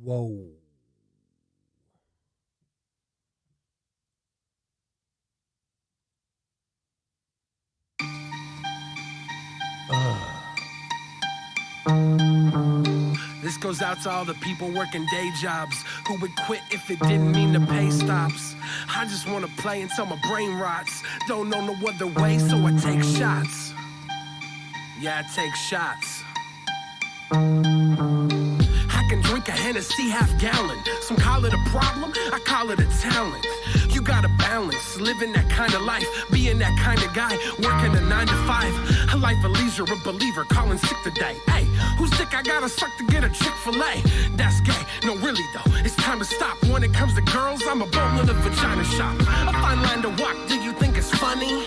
Whoa. This goes out to all the people working day jobs who would quit if it didn't mean the pay stops. I just wanna play until my brain rots. Don't know no other way, so I take shots. Yeah, I take shots. I can drink a Hennessy half-gallon. Some call it a problem, I call it a talent. You gotta balance, living that kind of life, being that kind of guy, working a 9 to 5. A life of leisure, a believer, calling sick today. Hey, who's sick? I gotta suck to get a Chick-fil-A. That's gay. No, really though, it's time to stop. When it comes to girls, I'm a bowl in a vagina shop. A fine line to walk, do you think it's funny?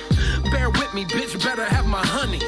Bear with me, bitch, better have my honey.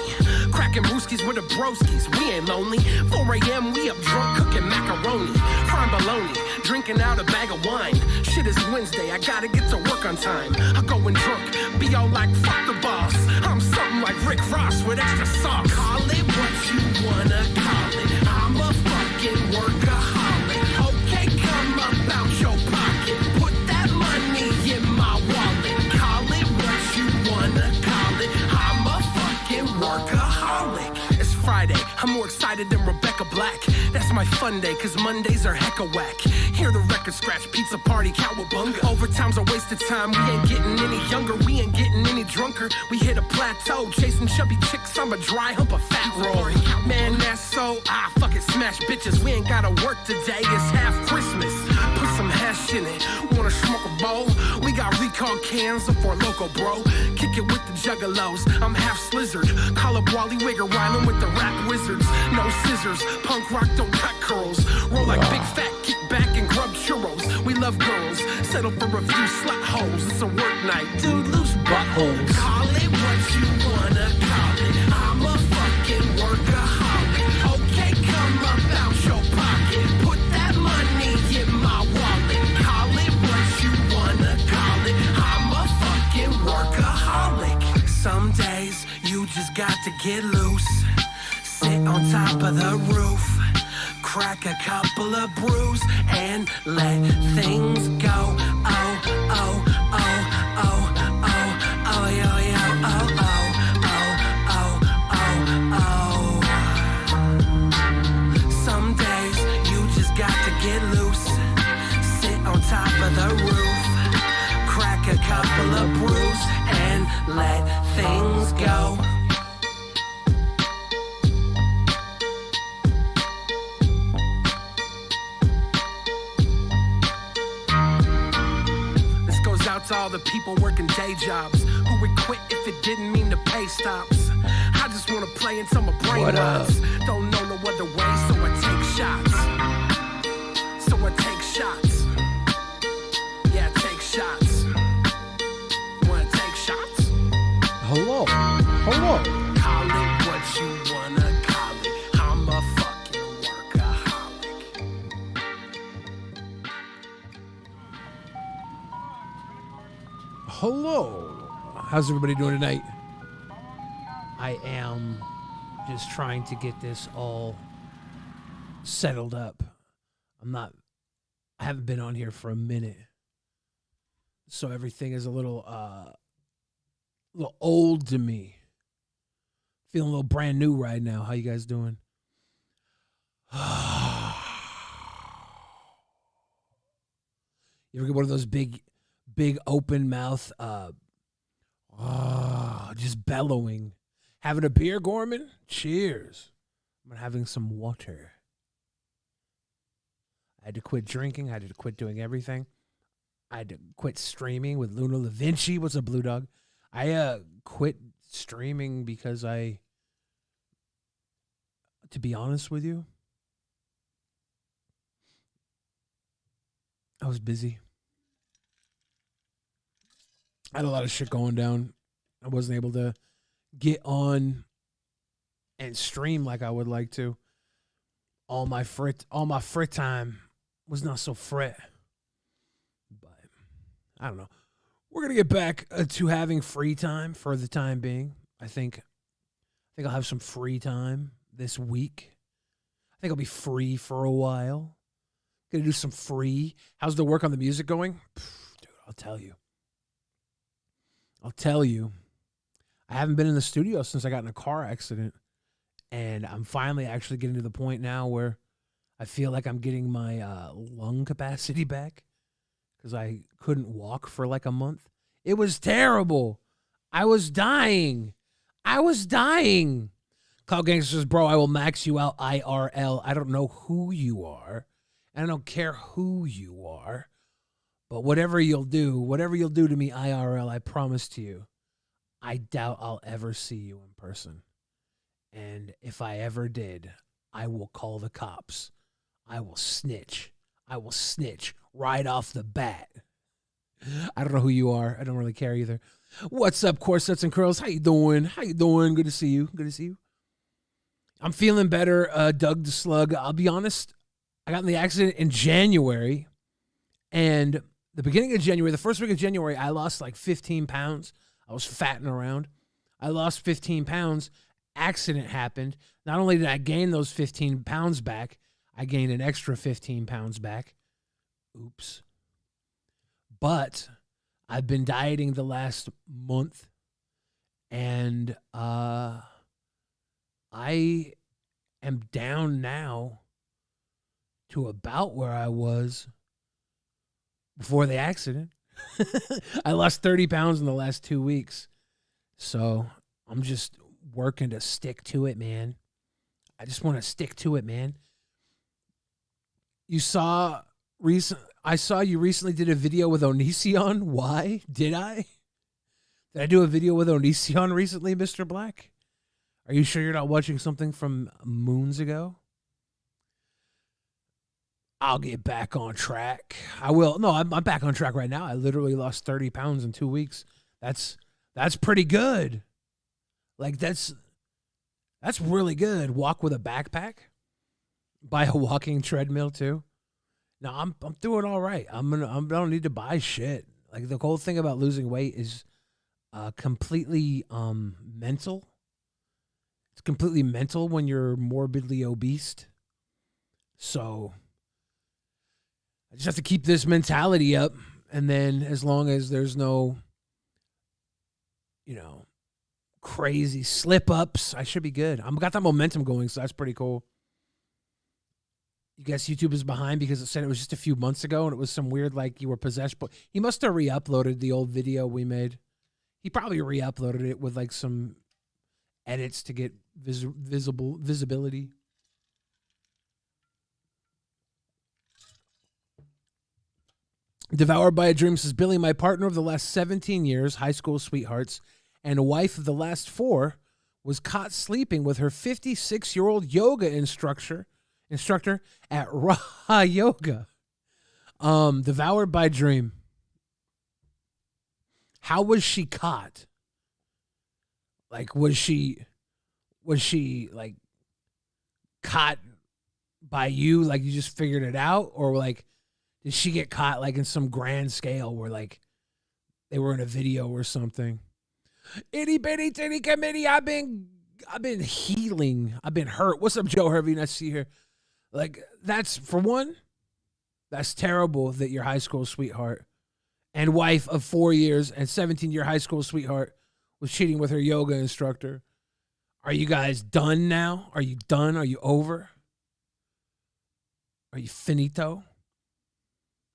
Cracking brewskis with the broskies, we ain't lonely. 4 a.m., we up drunk, cooking macaroni. Frying bologna, drinking out a bag of wine. Shit is Wednesday, I gotta get to work on time. I go and drunk, be all like, fuck the boss. I'm something like Rick Ross with extra sauce. Call it what you wanna call it. I'm a fucking workaholic. Okay, come up out your pocket. Put that money in my wallet. Call it what you wanna call it. I'm a fucking workaholic. It's Friday, I'm more excited than Rebecca Black. That's my fun day, cause Mondays are hecka whack. Hear the record scratch, pizza party, cowabunga. Overtime's a waste of time, we ain't getting any younger. We ain't getting any drunker. We hit a plateau, chasing chubby chicks. I'm a dry hump, a fat roll. Man, that's so, fuck it, smash bitches. We ain't gotta work today, it's half Christmas. Put some hash in it, wanna smoke a bowl? We got recall cans of Four Loco, bro. Kick it with the juggalos, I'm half slizzard. Call up Wally Wigger, whiling with the rap wizards. No scissors, punk rock don't cut curls. Roll like big fat, kick back and grub churros. We love girls, settle for a few slut holes. It's a work night, dude, loose buttholes. Call it what you wanna call it. I'm a fucking workaholic. Okay, come up out your pocket. Put that money in my wallet. Call it what you wanna call it. I'm a fucking workaholic. Some days you just got to get loose. Sit on top of the roof. Crack a couple of brews and let things go. Oh, oh, oh, oh, oh, oh, yo, yo, oh, oh, oh, oh, oh, oh. Some days you just got to get loose. Sit on top of the roof. Crack a couple of brews and let things go. Out to all the people working day jobs who would quit if it didn't mean the pay stops. I just wanna play until my brain rots. Don't know no other way, so I take shots. So I take shots. Yeah, I take shots. You wanna take shots? Hello. Hello. Call it what you wanna call it. I'm a fucking workaholic. Hello. How's everybody doing tonight? I am just trying to get this all settled up. I haven't been on here for a minute. So everything is a little old to me. Feeling a little brand new right now. How you guys doing? You ever get one of those big open mouth, just bellowing. Having a beer, Gorman? Cheers. I'm having some water. I had to quit drinking. I had to quit doing everything. I had to quit streaming with Luna Da Vinci. What's up, Blue Dog? I quit streaming because to be honest with you, I was busy. I had a lot of shit going down. I wasn't able to get on and stream like I would like to. All my frit time was not so frit. But I don't know. We're gonna get back to having free time for the time being. I think I'll have some free time this week. I think I'll be free for a while. Gonna do some free. How's the work on the music going? Dude, I'll tell you. I haven't been in the studio since I got in a car accident. And I'm finally actually getting to the point now where I feel like I'm getting my lung capacity back because I couldn't walk for like a month. It was terrible. I was dying. Clout Gangster says, bro, I will max you out IRL. I don't know who you are. And I don't care who you are. But whatever you'll do to me IRL, I promise to you, I doubt I'll ever see you in person. And if I ever did, I will call the cops. I will snitch right off the bat. I don't know who you are. I don't really care either. What's up, Corsets and Curls? How you doing? Good to see you. I'm feeling better, Doug the Slug. I'll be honest, I got in the accident in January. And the beginning of January, the first week of January, I lost like 15 pounds. I was fatting around. I lost 15 pounds. Accident happened. Not only did I gain those 15 pounds back, I gained an extra 15 pounds back. Oops. But I've been dieting the last month, and I am down now to about where I was before the accident. I lost 30 pounds in the last 2 weeks. So I'm just working to stick to it, man. I just want to stick to it, man. I saw you recently did a video with Onision. Why? Did I? Did I do a video with Onision recently, Mr. Black? Are you sure you're not watching something from moons ago? I'll get back on track. I will. No, I'm back on track right now. I literally lost 30 pounds in 2 weeks. That's pretty good. Like that's really good. Walk with a backpack. Buy a walking treadmill too. No, I'm doing all right. I don't need to buy shit. Like the whole thing about losing weight is completely mental. It's completely mental when you're morbidly obese. So I just have to keep this mentality up, and then as long as there's no, crazy slip ups, I should be good. I've got that momentum going, so that's pretty cool. You guess YouTube is behind because it said it was just a few months ago, and it was some weird, like you were possessed. But he must have re-uploaded the old video we made. He probably re-uploaded it with like some edits to get visibility. Devoured by a Dream says, Billy, my partner of the last 17 years, high school sweethearts, and a wife of the last 4, was caught sleeping with her 56-year-old yoga instructor at Raha Yoga. Devoured by Dream. How was she caught? Like, was she like caught by you? Like you just figured it out? Or like, did she get caught like in some grand scale where like they were in a video or something? Itty bitty titty committee. I've been healing. I've been hurt. What's up, Joe Hervey? Nice to see you here. Like that's for one. That's terrible that your high school sweetheart and wife of 4 years and 17-year high school sweetheart was cheating with her yoga instructor. Are you guys done now? Are you done? Are you over? Are you finito?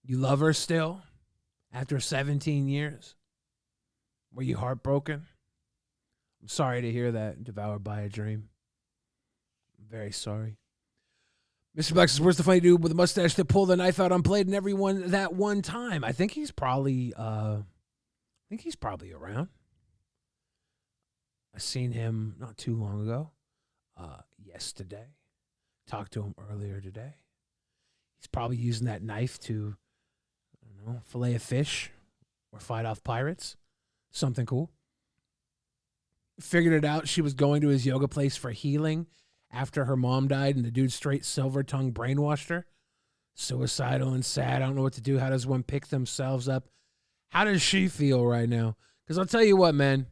You love her still after 17 years? Were you heartbroken? I'm sorry to hear that. Devoured by a Dream. I'm very sorry. Mr. Black says, where's the funny dude with the mustache that pulled the knife out on Blade and everyone that one time? I think he's probably around. I seen him not too long ago. Yesterday. Talked to him earlier today. He's probably using that knife to, fillet a fish or fight off pirates. Something cool. Figured it out. She was going to his yoga place for healing after her mom died and the dude straight silver tongue brainwashed her. Suicidal and sad. I don't know what to do. How does one pick themselves up? How does she feel right now? Because I'll tell you what, man.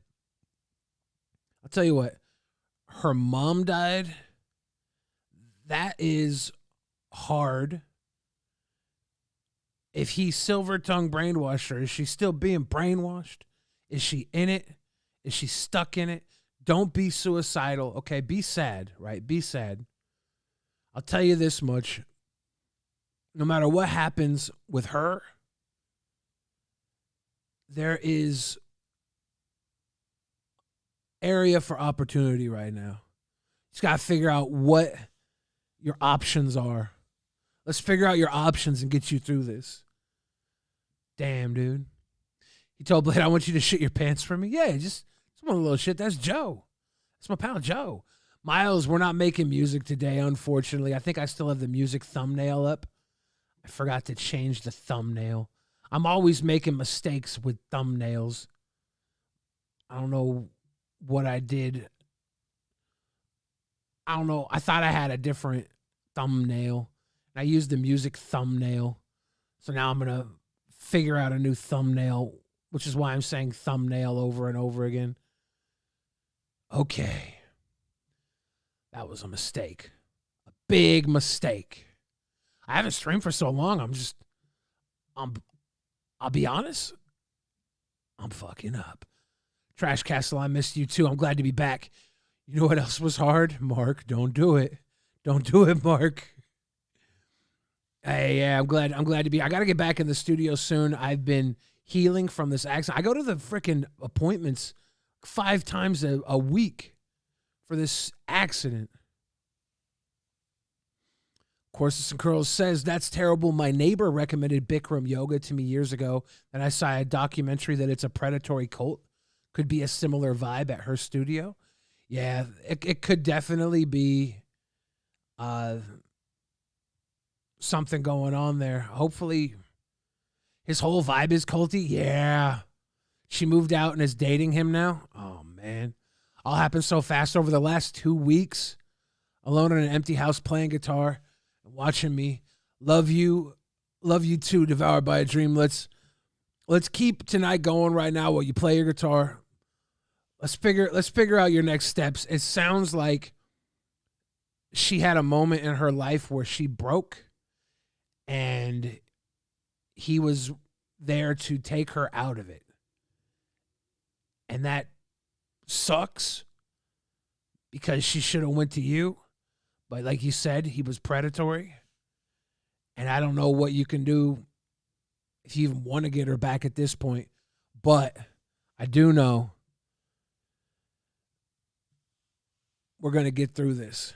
Her mom died. That is hard. if he silver tongue brainwashed her, is she still being brainwashed? Is she in it? Is she stuck in it? Don't be suicidal. Okay, be sad, right? Be sad. I'll tell you this much. No matter what happens with her, there is area for opportunity right now. You just got to figure out what your options are. Let's figure out your options and get you through this. Damn, dude. He told Blade, I want you to shit your pants for me. Yeah, just some little shit. That's Joe. That's my pal Joe. Miles, we're not making music today, unfortunately. I think I still have the music thumbnail up. I forgot to change the thumbnail. I'm always making mistakes with thumbnails. I don't know what I did. I don't know. I thought I had a different thumbnail. I used the music thumbnail. So now I'm going to figure out a new thumbnail, which is why I'm saying thumbnail over and over again. Okay. That was a mistake. A big mistake. I haven't streamed for so long. I'll be honest. I'm fucking up. Trash Castle, I missed you too. I'm glad to be back. You know what else was hard? Mark, don't do it. Don't do it, Mark. Hey, yeah, I'm glad to be. I got to get back in the studio soon. I've been healing from this accident. I go to the freaking appointments 5 times a week for this accident. Courses and Curls says, that's terrible. My neighbor recommended Bikram yoga to me years ago, and I saw a documentary that it's a predatory cult. Could be a similar vibe at her studio. Yeah, it could definitely be something going on there. Hopefully his whole vibe is culty. Yeah. She moved out and is dating him now. Oh, man. All happened so fast over the last 2 weeks. Alone in an empty house playing guitar. Watching me. Love you too, Devoured by a Dream. Let's keep tonight going right now while you play your guitar. Let's figure out your next steps. It sounds like she had a moment in her life where she broke and he was there to take her out of it. And that sucks because she should have went to you. But like you said, he was predatory. And I don't know what you can do if you even want to get her back at this point. But I do know we're going to get through this.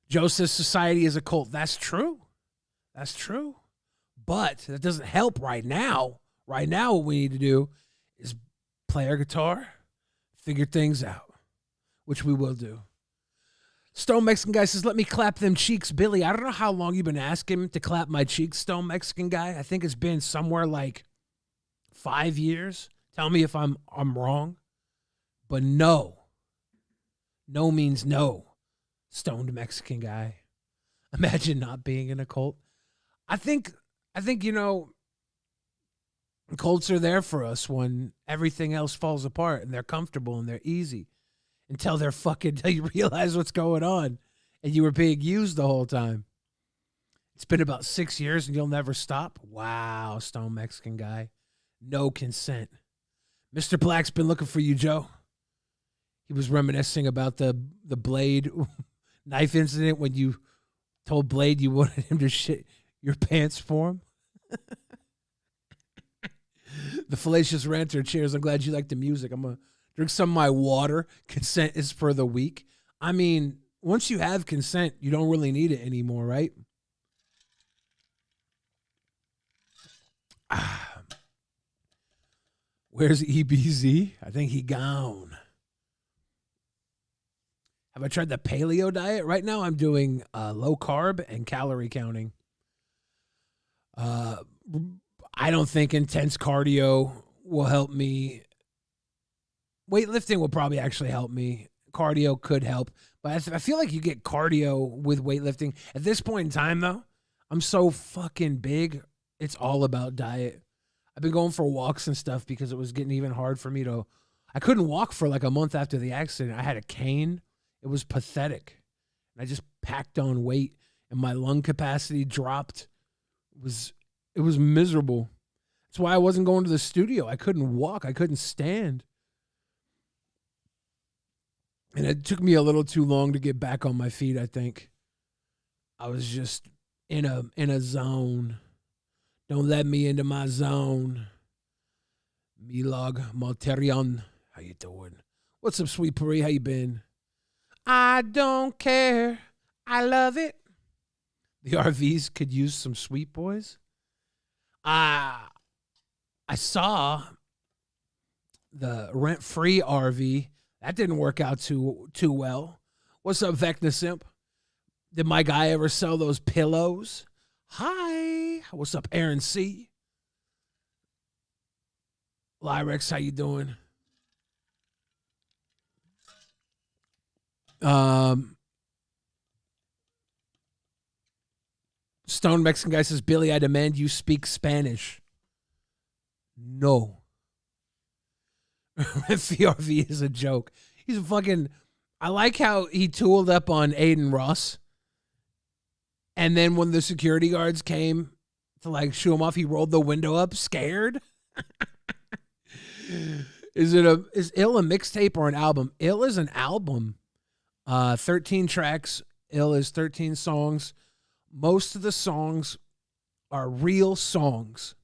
Joe says society is a cult. That's true. That's true. But that doesn't help right now. Right now, what we need to do is play our guitar, figure things out, which we will do. Stone Mexican guy says, let me clap them cheeks, Billy. I don't know how long you've been asking him to clap my cheeks, Stone Mexican guy. I think it's been somewhere like 5 years. Tell me if I'm wrong. But no. No means no, stoned Mexican guy. Imagine not being in a cult. I think, you know, cults are there for us when everything else falls apart and they're comfortable and they're easy. Until you realize what's going on and you were being used the whole time. It's been about 6 years and you'll never stop. Wow, Stone Mexican guy. No consent. Mr. Black's been looking for you, Joe. He was reminiscing about the Blade knife incident when you told Blade you wanted him to shit your pants for him. The Fallacious Ranter, cheers. I'm glad you like the music. I'm going to drink some of my water. Consent is for the weak. I mean, once you have consent, you don't really need it anymore, right? Where's EBZ? I think he gone. Have I tried the paleo diet? Right now I'm doing low carb and calorie counting. I don't think intense cardio will help me. Weightlifting will probably actually help me. Cardio could help. But I feel like you get cardio with weightlifting. At this point in time, though, I'm so fucking big. It's all about diet. I've been going for walks and stuff because it was getting even hard for me to. I couldn't walk for like a month after the accident. I had a cane. It was pathetic. I just packed on weight and my lung capacity dropped. It It was miserable. That's why I wasn't going to the studio. I couldn't walk. I couldn't stand. And it took me a little too long to get back on my feet, I think. I was just in a zone. Don't let me into my zone. Milog Malterion. How you doing? What's up, Sweet Puri? How you been? I don't care. I love it. The RVs could use some Sweet Boys. I saw the rent-free RV. That didn't work out too well. What's up, Vecna Simp? Did my guy ever sell those pillows? Hi. What's up, Aaron C? Lyrex, how you doing? Stone Mexican guy says, Billy, I demand you speak Spanish. No. VRV is a joke. He's a fucking... I like how he tooled up on Aiden Ross. And then when the security guards came to like shoo him off, he rolled the window up, scared. Is Ill a mixtape or an album? Ill is an album. 13 tracks. Ill is 13 songs. Most of the songs are real songs.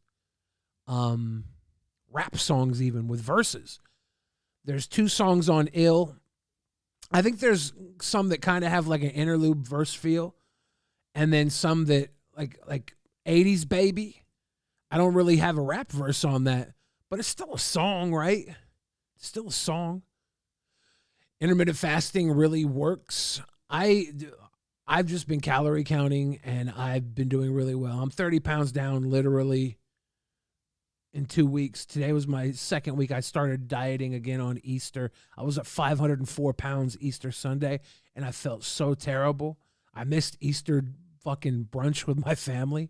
Rap songs even with verses. There's 2 songs on Ill. I think there's some that kind of have like an interlude verse feel. And then some that like 80s Baby. I don't really have a rap verse on that. But it's still a song, right? It's still a song. Intermittent fasting really works. I've just been calorie counting, and I've been doing really well. I'm 30 pounds down literally in 2 weeks. Today was my second week. I started dieting again on Easter. I was at 504 pounds Easter Sunday, and I felt so terrible. I missed Easter fucking brunch with my family.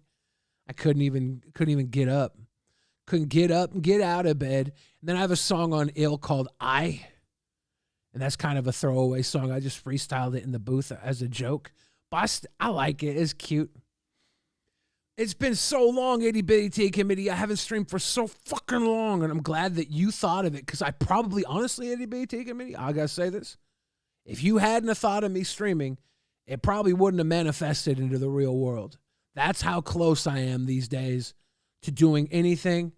I couldn't even get up. Couldn't get up and get out of bed. And then I have a song on Ill called I. And that's kind of a throwaway song. I just freestyled it in the booth as a joke. But I like it. It's cute. It's been so long, Itty Bitty Tea Committee. I haven't streamed for so fucking long. And I'm glad that you thought of it. Because I probably, honestly, Itty Bitty Tea Committee, I got to say this. If you hadn't have thought of me streaming, it probably wouldn't have manifested into the real world. That's how close I am these days to doing anything.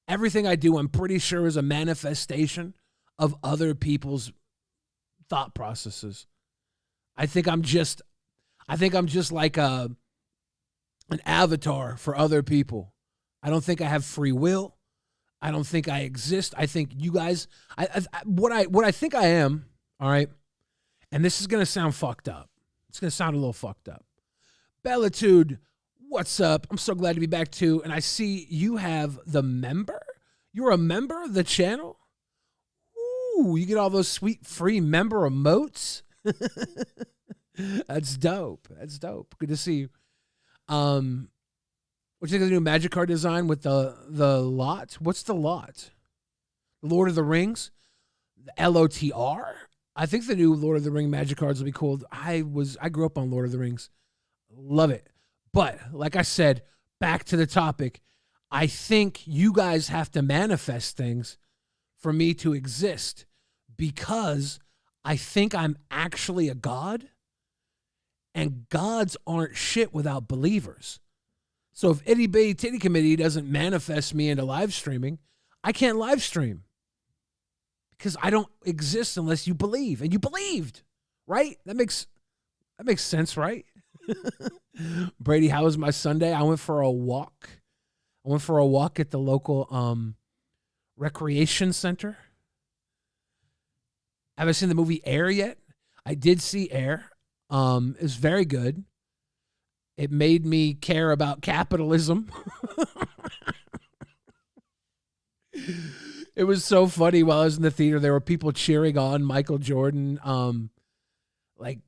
Everything I do, I'm pretty sure, is a manifestation of other people's thought processes. I think I'm just like an avatar for other people. I don't think I have free will. I don't think I exist. I think you guys, what I think I am, all right, and this is going to sound fucked up. It's going to sound a little fucked up. Bellitude, what's up? I'm so glad to be back too. And I see you have the member. You're a member of the channel? Ooh, you get all those sweet free member emotes? That's dope. That's dope. Good to see you. What do you think of the new Magic card design with the lot? What's the lot? Lord of the Rings? The LOTR? I think the new Lord of the Ring Magic cards will be cool. I grew up on Lord of the Rings. Love it. But like I said, back to the topic, I think you guys have to manifest things for me to exist because I think I'm actually a god, and gods aren't shit without believers. So if Itty Bitty Titty Committee doesn't manifest me into live streaming, I can't live stream because I don't exist unless you believe, and you believed, right? That makes sense, right? Brady, how was my Sunday? I went for a walk. At the local recreation center. Have I seen the movie Air yet? I did see Air. It's very good. It made me care about capitalism. It was so funny while I was in the theater. There were people cheering on Michael Jordan. Like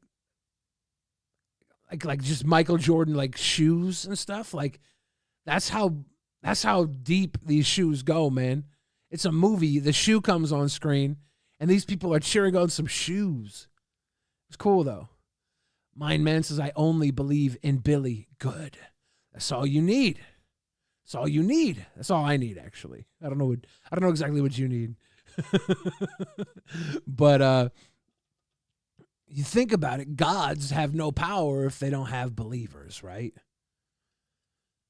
just Michael Jordan like shoes and stuff. Like that's how deep these shoes go, man. It's a movie. The shoe comes on screen, and these people are cheering on some shoes. It's cool though. Mind Man says, I only believe in Billy. Good. That's all you need. That's all you need. That's all I need, actually. I don't know exactly what you need. But you think about it, gods have no power if they don't have believers, right?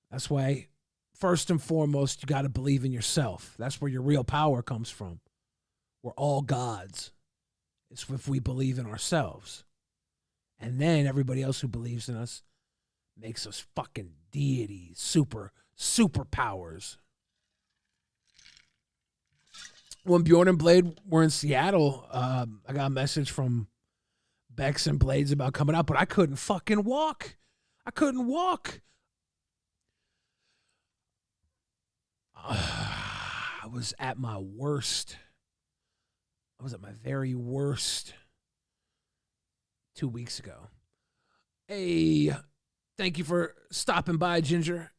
That's why, first and foremost, you got to believe in yourself. That's where your real power comes from. We're all gods. It's if we believe in ourselves. And then everybody else who believes in us makes us fucking deities, superpowers. When Bjorn and Blade were in Seattle, I got a message from Bex and Blades about coming out, but I couldn't fucking walk. I couldn't walk. I was at my worst. I was at my very worst 2 weeks ago. Hey, thank you for stopping by, Ginger.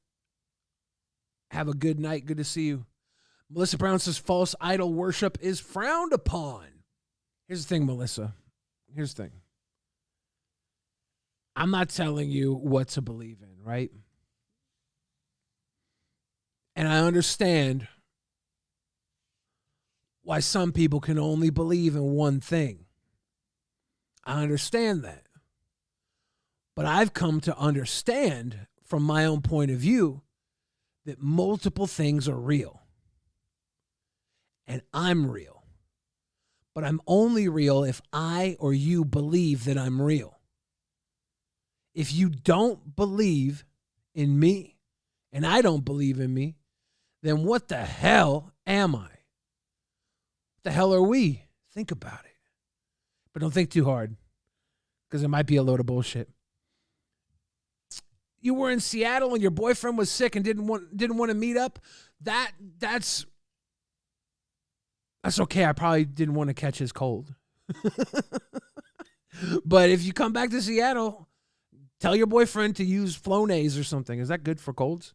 Have a good night. Good to see you. Melissa Brown says false idol worship is frowned upon. Here's the thing, Melissa. Here's the thing. I'm not telling you what to believe in, right? And I understand why some people can only believe in one thing. I understand that. But I've come to understand from my own point of view that multiple things are real. And I'm real. But I'm only real if I or you believe that I'm real. If you don't believe in me and I don't believe in me, then what the hell am I? What the hell are we? Think about it. But don't think too hard, because it might be a load of bullshit. You were in Seattle and your boyfriend was sick and didn't want to meet up. That's okay. I probably didn't want to catch his cold. But if you come back to Seattle, tell your boyfriend to use Flonase or something. Is that good for colds?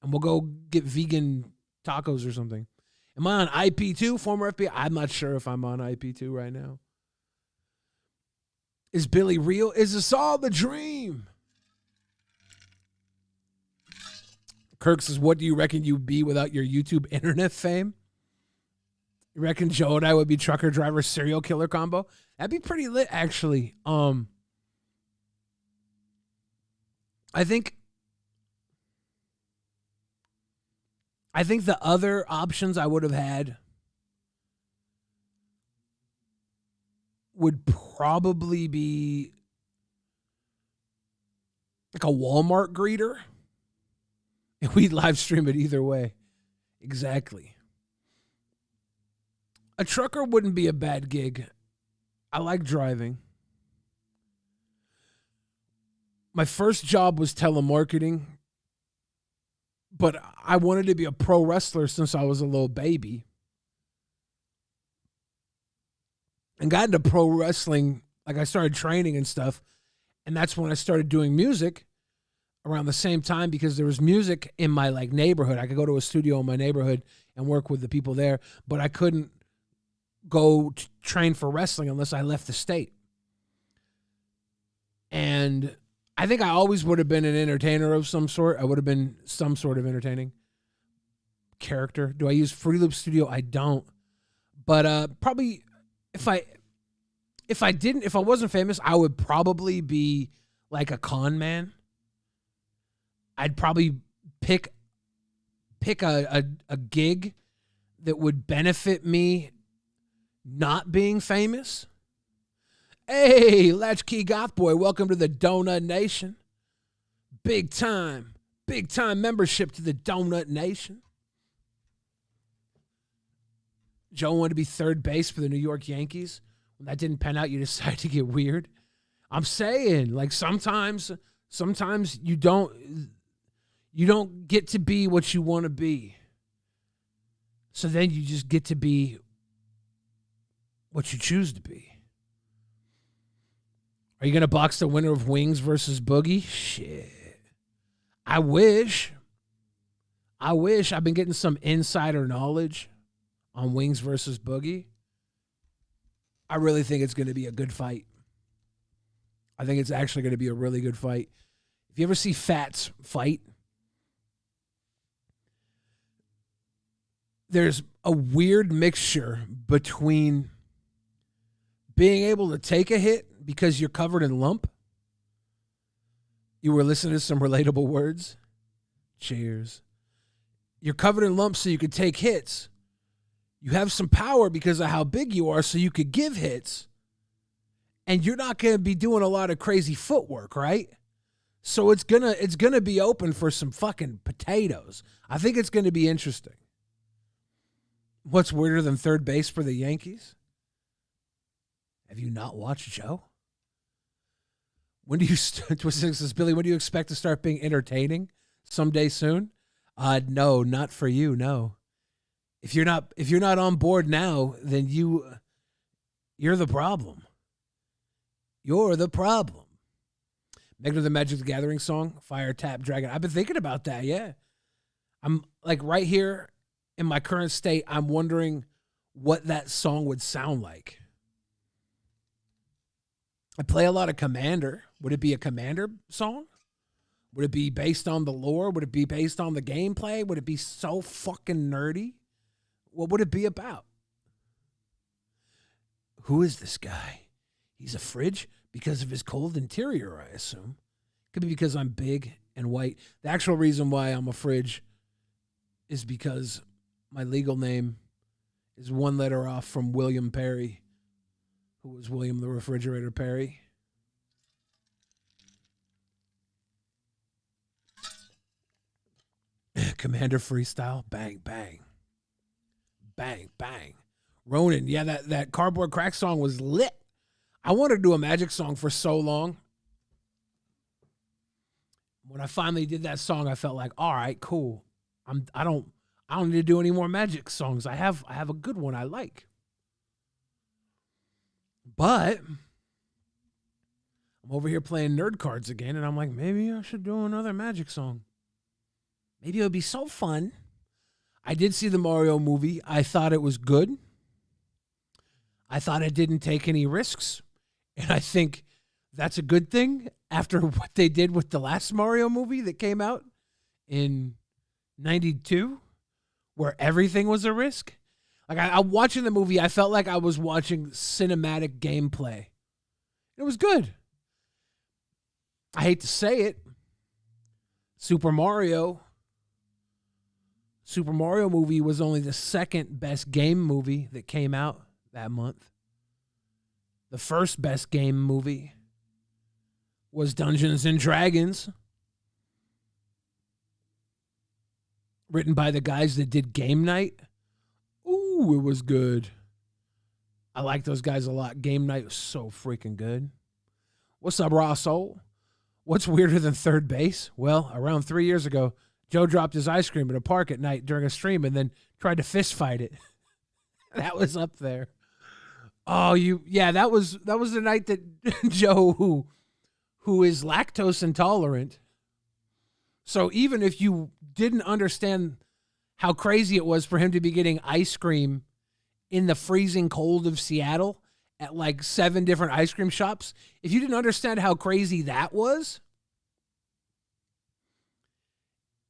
And we'll go get vegan tacos or something. Am I on IP2, former FBI? I'm not sure if I'm on IP2 right now. Is Billy real? Is this all the dream? Kirk says, what do you reckon you'd be without your YouTube internet fame? You reckon Joe and I would be trucker driver serial killer combo? That'd be pretty lit, actually. I think the other options I would have had would probably be like a Walmart greeter. And we'd live stream it either way. Exactly. A trucker wouldn't be a bad gig. I like driving. My first job was telemarketing, but I wanted to be a pro wrestler since I was a little baby. And got into pro wrestling, like I started training and stuff, and that's when I started doing music around the same time, because there was music in my like neighborhood. I could go to a studio in my neighborhood and work with the people there, but I couldn't go train for wrestling unless I left the state. And I think I always would have been an entertainer of some sort. I would have been some sort of entertaining character. Do I use Fruity Loop Studio? I don't. But probably if I wasn't famous, I would probably be like a con man. I'd probably pick a gig that would benefit me not being famous. Hey, Latchkey Goth Boy, welcome to the Donut Nation. Big time membership to the Donut Nation. Joe wanted to be third base for the New York Yankees. When that didn't pan out, you decided to get weird. I'm saying, like, sometimes you don't get to be what you want to be. So then you just get to be what you choose to be. Are you going to box the winner of Wings versus Boogie? Shit. I wish. I've been getting some insider knowledge on Wings versus Boogie. I really think it's going to be a good fight. I think it's actually going to be a really good fight. If you ever see Fats fight, there's a weird mixture between being able to take a hit because you're covered in lump. You were listening to some relatable words. Cheers. You're covered in lumps so you could take hits. You have some power because of how big you are so you could give hits. And you're not going to be doing a lot of crazy footwork, right? So it's gonna be open for some fucking potatoes. I think it's going to be interesting. What's weirder than third base for the Yankees? Have you not watched Joe? When do you Billy? When do you expect to start being entertaining? Someday soon? No, not for you. No. If you're not on board now, then you're the problem. You're the problem. Magna the Magic the Gathering song, Fire Tap Dragon. I've been thinking about that. Yeah, I'm like right here in my current state. I'm wondering what that song would sound like. I play a lot of Commander. Would it be a Commander song? Would it be based on the lore? Would it be based on the gameplay? Would it be so fucking nerdy? What would it be about? Who is this guy? He's a fridge because of his cold interior, I assume. Could be because I'm big and white. The actual reason why I'm a fridge is because my legal name is one letter off from William Perry, who was William the Refrigerator Perry. Commander Freestyle, bang, bang. Bang, bang. Ronin, yeah, that Cardboard Crack song was lit. I wanted to do a Magic song for so long. When I finally did that song, I felt like, all right, cool. I don't need to do any more Magic songs. I have a good one I like. But I'm over here playing nerd cards again, and I'm like, maybe I should do another Magic song. Maybe it would be so fun. I did see the Mario movie. I thought it was good. I thought it didn't take any risks. And I think that's a good thing after what they did with the last Mario movie that came out in 92, where everything was a risk. Like, I'm watching the movie, I felt like I was watching cinematic gameplay. It was good. I hate to say it. Super Mario movie was only the second best game movie that came out that month. The first best game movie was Dungeons and Dragons, written by the guys that did Game Night. Ooh, it was good. I like those guys a lot. Game Night was so freaking good. What's up, Raw Soul? What's weirder than third base? Well, around 3 years ago, Joe dropped his ice cream in a park at night during a stream and then tried to fist fight it. That was up there. Oh, that was the night that Joe, who is lactose intolerant. So even if you didn't understand how crazy it was for him to be getting ice cream in the freezing cold of Seattle at like 7 different ice cream shops, if you didn't understand how crazy that was,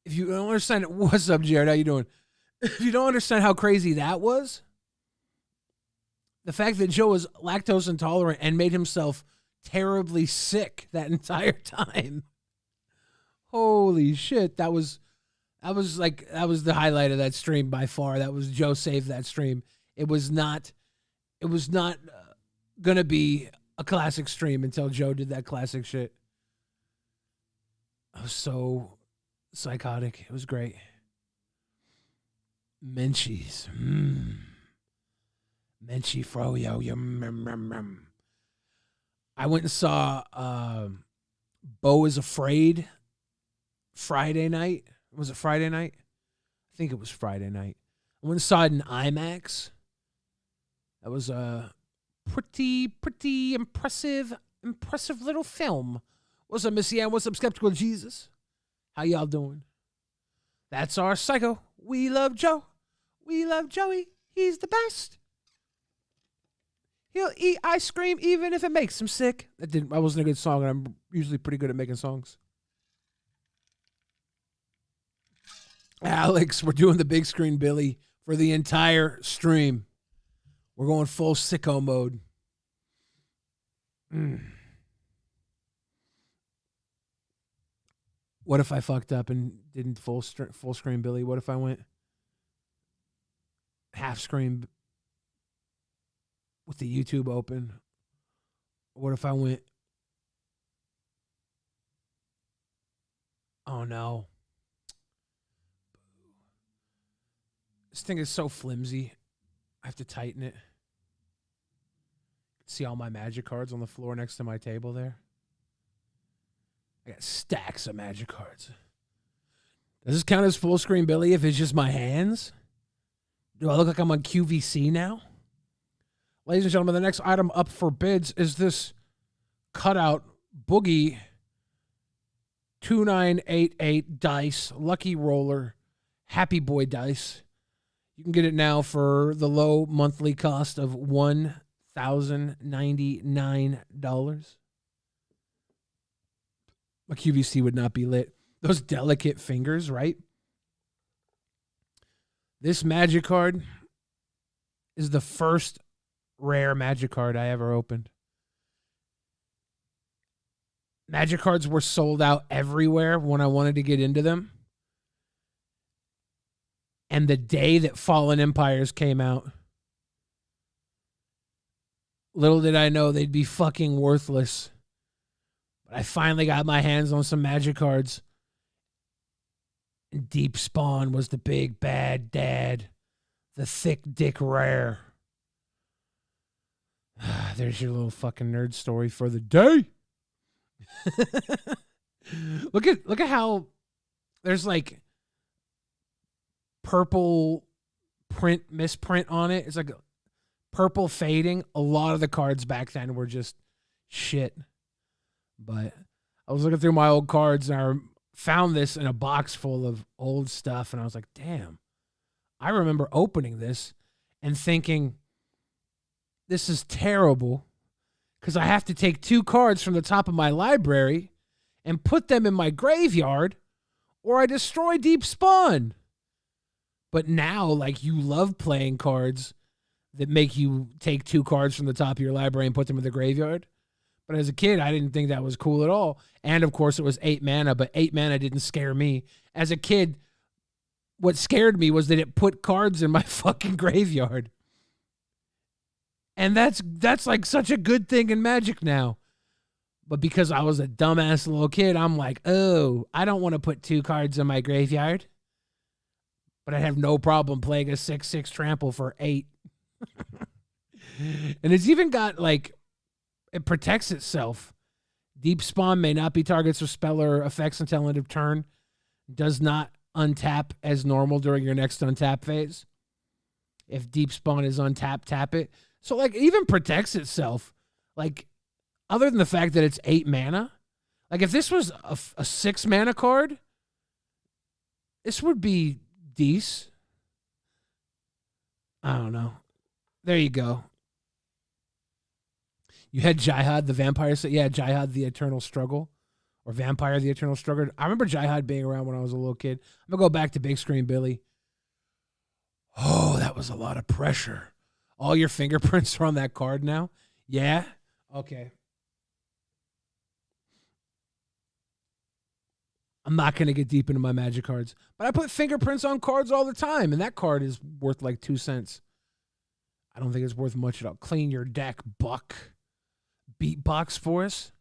if you don't understand, what's up, Jared? How you doing? If you don't understand how crazy that was, the fact that Joe was lactose intolerant and made himself terribly sick that entire time. Holy shit. That was the highlight of that stream by far. That was Joe saved that stream. It was not going to be a classic stream until Joe did that classic shit. I was so psychotic. It was great. Menchie's. Menchie froyo. I went and saw Beau is Afraid Friday night. Was it Friday night? I think it was Friday night. I went and saw it in IMAX. That was a pretty impressive little film. What's up, Missy Ann? What's up, Skeptical Jesus? How y'all doing? That's our psycho. We love Joe. We love Joey. He's the best. He'll eat ice cream even if it makes him sick. That wasn't a good song, and I'm usually pretty good at making songs. Alex, we're doing the big screen Billy for the entire stream. We're going full sicko mode. What if I fucked up and didn't full screen Billy? What if I went half screen with the YouTube open? What if I went... Oh, no. This thing is so flimsy. I have to tighten it. See all my magic cards on the floor next to my table there? I got stacks of magic cards. Does this count as full screen Billy if it's just my hands? Do I look like I'm on QVC now? Ladies and gentlemen, the next item up for bids is this cutout Boogie 2988 dice, Lucky Roller, Happy Boy dice. You can get it now for the low monthly cost of $1,099. My QVC would not be lit. Those delicate fingers, right? This magic card is the first rare magic card I ever opened. Magic cards were sold out everywhere when I wanted to get into them. And the day that Fallen Empires came out, little did I know they'd be fucking worthless. But I finally got my hands on some magic cards. And Deep Spawn was the big bad dad. The thick dick rare. There's your little fucking nerd story for the day. Look at how there's like purple misprint on it. It's like purple fading. A lot of the cards back then were just shit. But I was looking through my old cards and I found this in a box full of old stuff. And I was like, damn, I remember opening this and thinking, this is terrible because I have to take 2 cards from the top of my library and put them in my graveyard or I destroy Deep Spawn. But now, like, you love playing cards that make you take 2 cards from the top of your library and put them in the graveyard. But as a kid, I didn't think that was cool at all. And, of course, it was 8 mana, but 8 mana didn't scare me. As a kid, what scared me was that it put cards in my fucking graveyard. And that's like such a good thing in Magic now. But because I was a dumbass little kid, I'm like, oh, I don't want to put 2 cards in my graveyard. But I have no problem playing a 6/6 trample for 8. And it's even got, like, it protects itself. Deep Spawn may not be targets or spell or effects until end of turn. Does not untap as normal during your next untap phase. If Deep Spawn is untapped, tap it. So, like, it even protects itself. Like, other than the fact that it's 8 mana, like, if this was a 6 mana card, this would be decent. I don't know. There you go. You had Jihad, the vampire. Yeah, Jihad, the Eternal Struggle. Or Vampire, the Eternal Struggle. I remember Jihad being around when I was a little kid. I'm going to go back to Big Screen Billy. Oh, that was a lot of pressure. All your fingerprints are on that card now? Yeah? Okay. I'm not going to get deep into my Magic cards. But I put fingerprints on cards all the time, and that card is worth like 2 cents. I don't think it's worth much at all. Clean your deck, buck. Beatbox for us.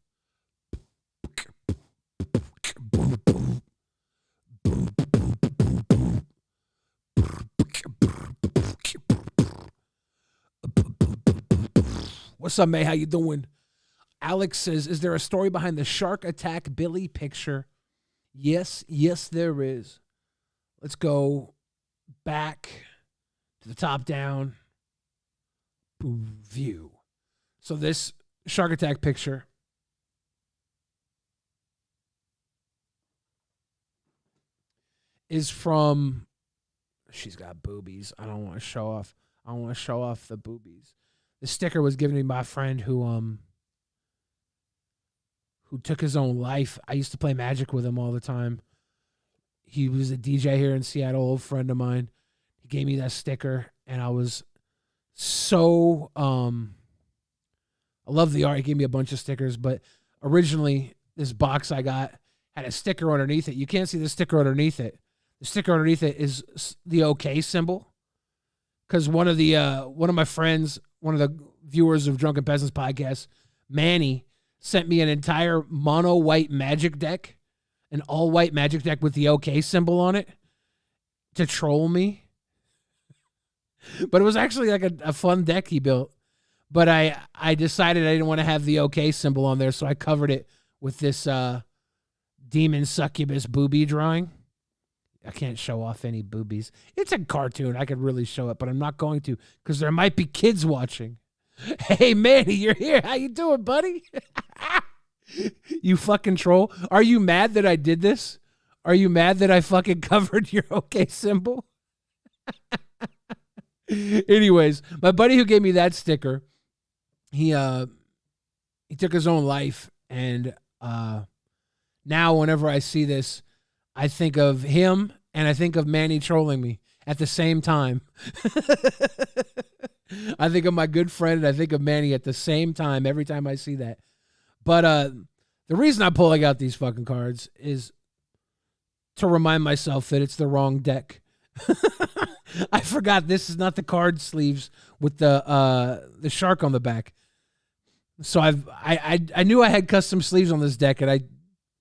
What's up, May? How you doing? Alex says, is there a story behind the Shark Attack Billy picture? Yes, there is. Let's go back to the top down view. So this Shark Attack picture is from, she's got boobies. I don't want to show off. I don't want to show off the boobies. The sticker was given to me by a friend who took his own life. I used to play Magic with him all the time. He was a DJ here in Seattle, old friend of mine. He gave me that sticker, and I was so I love the art. He gave me a bunch of stickers, but originally this box I got had a sticker underneath it. You can't see the sticker underneath it. The sticker underneath it is the OK symbol. Because one of my friends, one of the viewers of Drunken Peasants podcast, Manny, sent me an entire mono white Magic deck, an all white Magic deck with the OK symbol on it, to troll me. But it was actually like a fun deck he built. But I decided I didn't want to have the OK symbol on there, so I covered it with this demon succubus booby drawing. I can't show off any boobies. It's a cartoon. I could really show it, but I'm not going to because there might be kids watching. Hey, Manny, you're here. How you doing, buddy? You fucking troll. Are you mad that I did this? Are you mad that I fucking covered your OK symbol? Anyways, my buddy who gave me that sticker, he took his own life, and now whenever I see this, I think of him and I think of Manny trolling me at the same time. I think of my good friend and I think of Manny at the same time every time I see that. But the reason I'm pulling out these fucking cards is to remind myself that it's the wrong deck. I forgot this is not the card sleeves with the shark on the back. So I knew I had custom sleeves on this deck, and I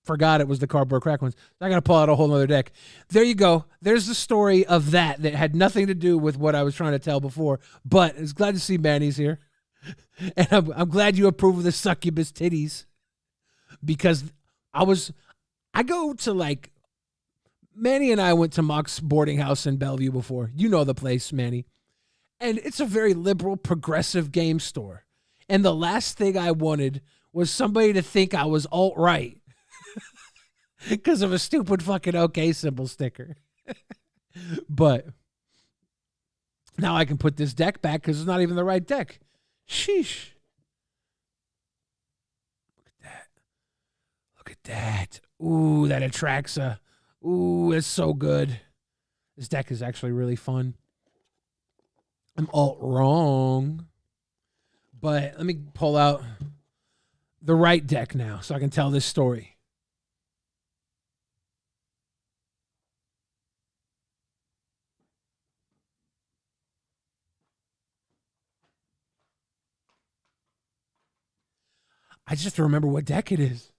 forgot it was the cardboard crack ones. I got to pull out a whole other deck. There you go. There's the story of that had nothing to do with what I was trying to tell before. But it's glad to see Manny's here, and I'm glad you approve of the succubus titties, because I go to like Manny and I went to Mock's boarding house in Bellevue before. You know the place, Manny, and it's a very liberal, progressive game store. And the last thing I wanted was somebody to think I was alt-right because of a stupid fucking OK symbol sticker. But now I can put this deck back because it's not even the right deck. Sheesh. Look at that. Look at that. Ooh, that attracts a... Ooh, it's so good. This deck is actually really fun. I'm alt-wrong. But let me pull out the right deck now so I can tell this story. I just have to remember what deck it is.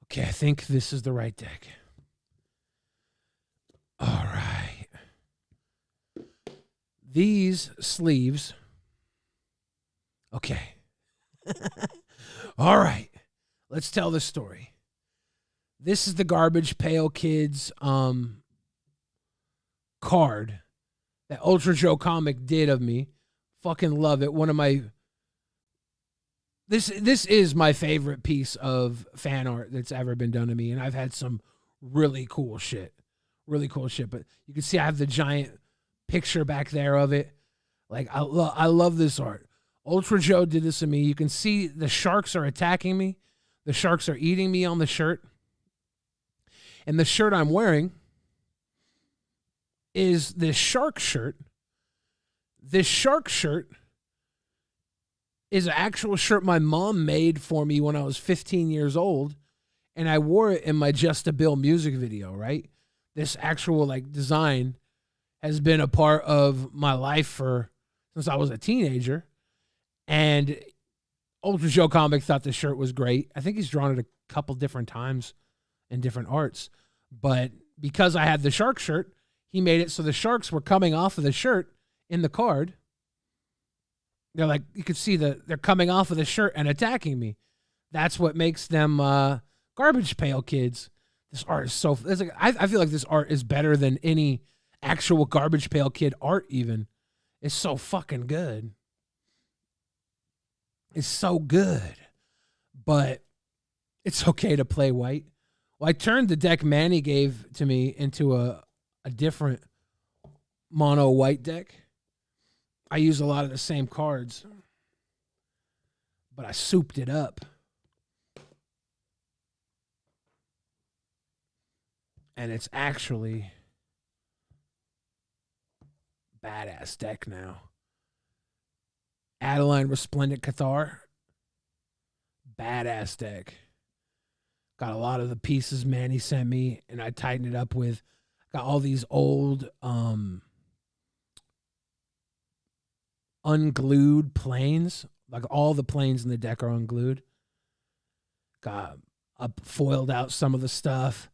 Okay, I think this is the right deck. All right. These sleeves. Okay. All right. Let's tell the story. This is the Garbage Pail Kids card that Ultra Joe Comic did of me. Fucking love it. One of my... This is my favorite piece of fan art that's ever been done to me, and I've had some really cool shit. Really cool shit, but you can see I have the giant picture back there of it. Like, I love this art. Ultra Joe did this to me. You can see the sharks are attacking me. The sharks are eating me on the shirt. And the shirt I'm wearing is this shark shirt. This shark shirt is an actual shirt my mom made for me when I was 15 years old, and I wore it in my Just a Bill music video, right? This actual like design has been a part of my life since I was a teenager. And Ultra Joe Comic thought the shirt was great. I think he's drawn it a couple different times in different arts. But because I had the shark shirt, he made it so the sharks were coming off of the shirt in the card. They're like, you could see they're coming off of the shirt and attacking me. That's what makes them Garbage Pail Kids. This art is so... I feel like this art is better than any actual Garbage Pail Kid art even. It's so fucking good. It's so good. But it's okay to play white. Well, I turned the deck Manny gave to me into a different mono white deck. I use a lot of the same cards, but I souped it up. And it's actually badass deck now. Adeline Resplendent Cathar. Badass deck. Got a lot of the pieces Manny sent me, and I tightened it up with. Got all these old unglued planes. Like all the planes in the deck are unglued. Got foiled out some of the stuff.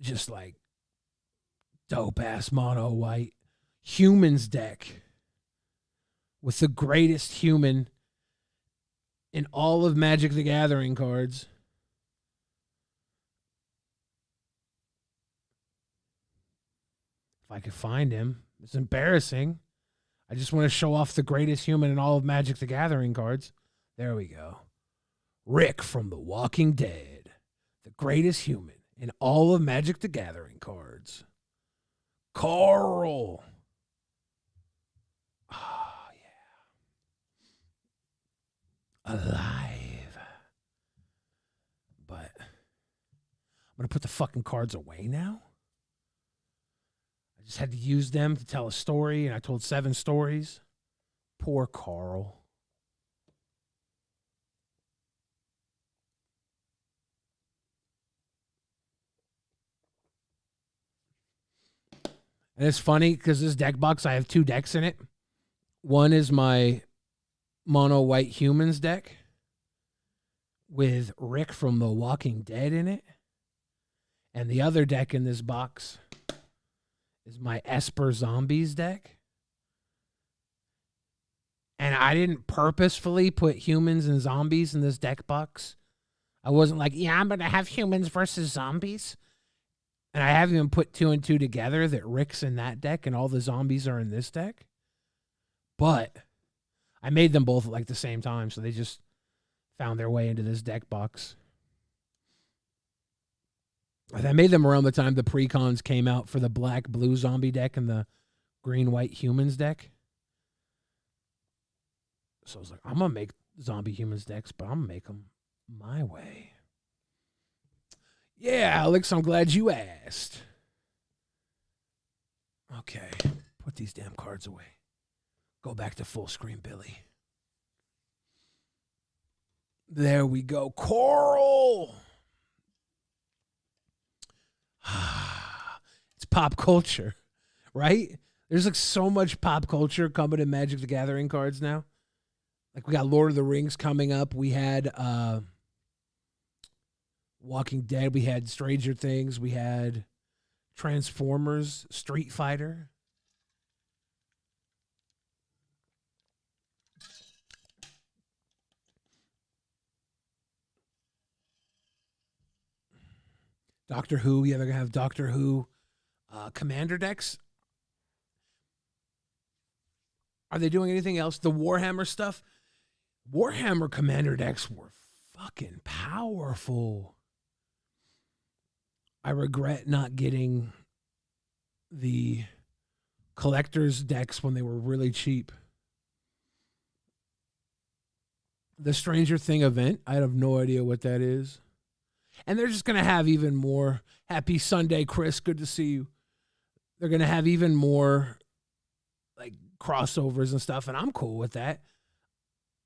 Just like dope ass mono white. Humans deck. With the greatest human in all of Magic the Gathering cards. If I could find him. It's embarrassing. I just want to show off the greatest human in all of Magic the Gathering cards. There we go. Rick from The Walking Dead. The greatest human in all of Magic the Gathering cards. Carl. Oh, yeah. Alive. But I'm going to put the fucking cards away now. I just had to use them to tell a story, and I told 7 stories. Poor Carl. And it's funny because this deck box, I have 2 decks in it. One is my mono white humans deck with Rick from The Walking Dead in it. And the other deck in this box is my Esper Zombies deck. And I didn't purposefully put humans and zombies in this deck box. I wasn't like, yeah, I'm going to have humans versus zombies. And I haven't even put 2 and 2 together that Rick's in that deck and all the zombies are in this deck. But I made them both at like the same time, so they just found their way into this deck box. I made them around the time the precons came out for the black-blue zombie deck and the green-white humans deck. So I was like, I'm going to make zombie humans decks, but I'm going to make them my way. Yeah, Alex, I'm glad you asked. Okay, put these damn cards away. Go back to full screen, Billy. There we go. Coral! It's pop culture, right? There's like so much pop culture coming in Magic the Gathering cards now. Like we got Lord of the Rings coming up. We had Walking Dead. We had Stranger Things. We had Transformers, Street Fighter. Doctor Who. Yeah, they're going to have Doctor Who Commander decks. Are they doing anything else? The Warhammer stuff? Warhammer Commander decks were fucking powerful. I regret not getting the collector's decks when they were really cheap. The Stranger Thing event, I have no idea what that is. And they're just going to have even more. Happy Sunday, Chris. Good to see you. They're going to have even more like crossovers and stuff, and I'm cool with that.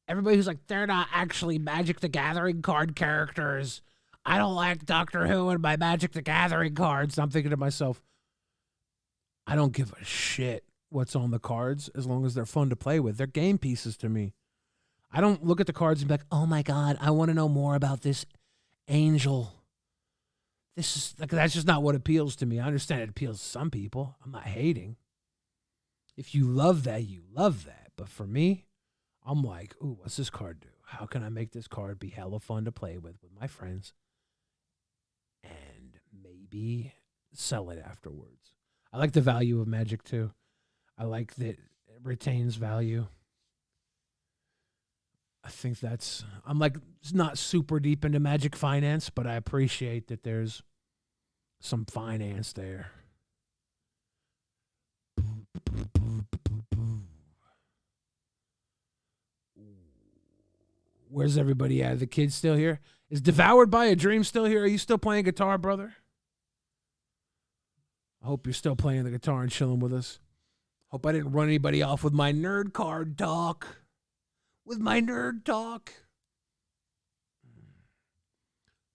Everybody who's like, they're not actually Magic the Gathering card characters. I don't like Doctor Who and my Magic the Gathering cards. I'm thinking to myself, I don't give a shit what's on the cards as long as they're fun to play with. They're game pieces to me. I don't look at the cards and be like, oh my God, I want to know more about this angel. This is like, that's just not what appeals to me. I understand it appeals to some people. I'm not hating. If you love that, you love that. But for me, I'm like, ooh, what's this card do? How can I make this card be hella fun to play with my friends? And maybe sell it afterwards. I like the value of Magic too. I like that it retains value. I think I'm like not super deep into Magic finance, but I appreciate that there's some finance there. Where's everybody at? The kid's still here? Is Devoured by a Dream still here? Are you still playing guitar, brother? I hope you're still playing the guitar and chilling with us. Hope I didn't run anybody off with my nerd card talk. With my nerd talk.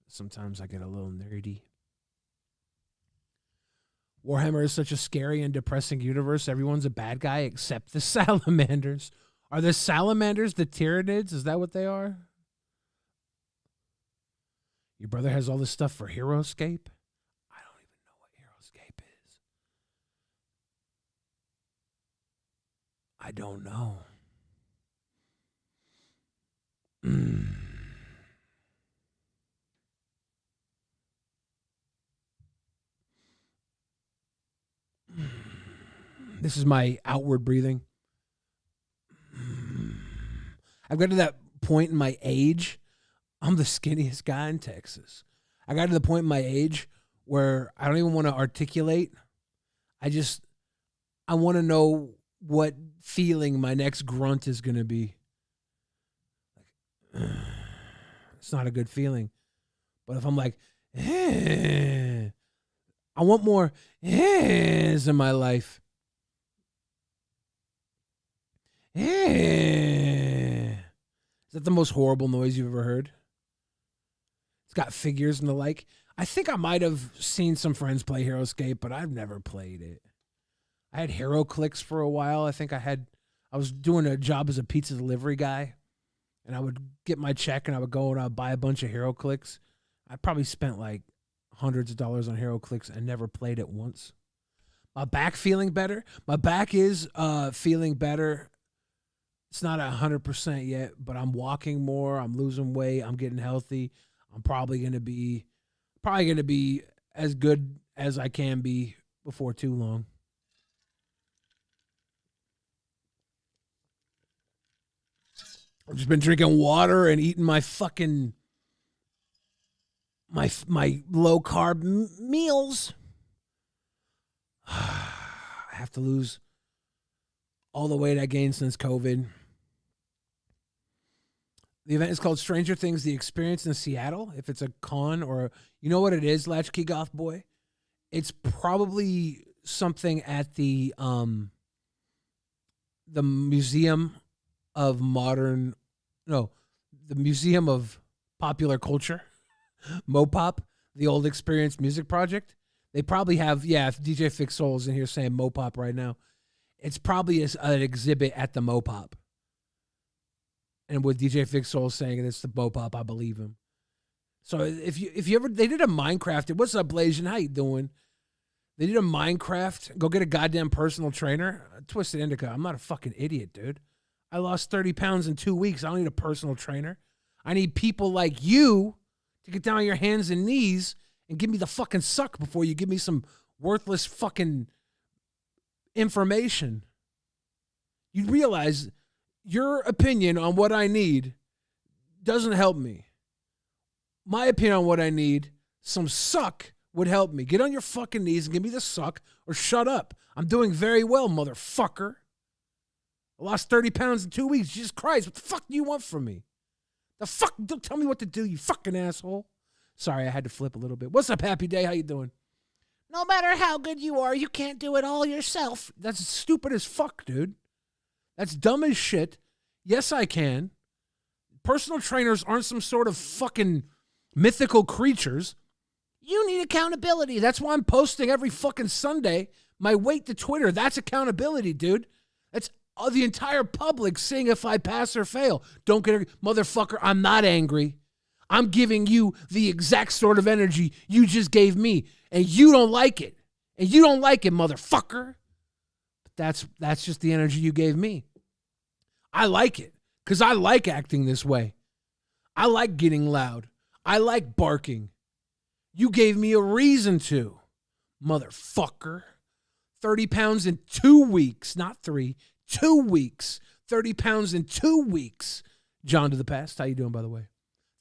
Sometimes I get a little nerdy. Warhammer is such a scary and depressing universe. Everyone's a bad guy except the salamanders. Are the salamanders the Tyranids? Is that what they are? Your brother has all this stuff for HeroScape? I don't even know what HeroScape is. I don't know. This is my outward breathing. I've got to that point in my age. I'm the skinniest guy in Texas. I got to the point in my age where I don't even want to articulate. I want to know what feeling my next grunt is going to be. It's not a good feeling. But if I'm like, I want more in my life. Is that the most horrible noise you've ever heard? It's got figures and the like. I think I might have seen some friends play HeroScape, but I've never played it. I had HeroClix for a while. I was doing a job as a pizza delivery guy, and I would get my check and I would go and I'd buy a bunch of HeroClix. I probably spent like hundreds of dollars on HeroClix and never played it once. My back feeling better. My back is feeling better. It's not 100% yet, but I'm walking more. I'm losing weight. I'm getting healthy. I'm probably gonna be as good as I can be before too long. I've just been drinking water and eating my fucking my low carb meals. I have to lose all the weight I gained since COVID. The event is called Stranger Things, The Experience in Seattle. If it's a con or, you know what it is, Latchkey Goth Boy? It's probably something at the Museum of the Museum of Popular Culture, Mopop, the Old Experience Music Project. They probably have, if DJ Fix Soul's in here saying Mopop right now, it's probably an exhibit at the Mopop. And with DJ Fix Soul saying it's the Mopop, I believe him. So if you ever, they did a Minecraft. What's up, Blasian? How you doing? They did a Minecraft. Go get a goddamn personal trainer. Twisted Indica. I'm not a fucking idiot, dude. I lost 30 pounds in 2 weeks. I don't need a personal trainer. I need people like you to get down on your hands and knees and give me the fucking suck before you give me some worthless fucking information. You realize your opinion on what I need doesn't help me. My opinion on what I need, some suck would help me. Get on your fucking knees and give me the suck or shut up. I'm doing very well, motherfucker. I lost 30 pounds in 2 weeks. Jesus Christ, what the fuck do you want from me? The fuck? Don't tell me what to do, you fucking asshole. Sorry, I had to flip a little bit. What's up, Happy Day? How you doing? No matter how good you are, you can't do it all yourself. That's stupid as fuck, dude. That's dumb as shit. Yes, I can. Personal trainers aren't some sort of fucking mythical creatures. You need accountability. That's why I'm posting every fucking Sunday my weight to Twitter. That's accountability, dude. That's the entire public seeing if I pass or fail. Don't get motherfucker, I'm not angry. I'm giving you the exact sort of energy you just gave me, and you don't like it. And you don't like it, motherfucker. But that's just the energy you gave me. I like it because I like acting this way. I like getting loud. I like barking. You gave me a reason to, motherfucker. 30 pounds in 2 weeks, not 3, 2 weeks. 30 pounds in 2 weeks. John to the past. How you doing, by the way?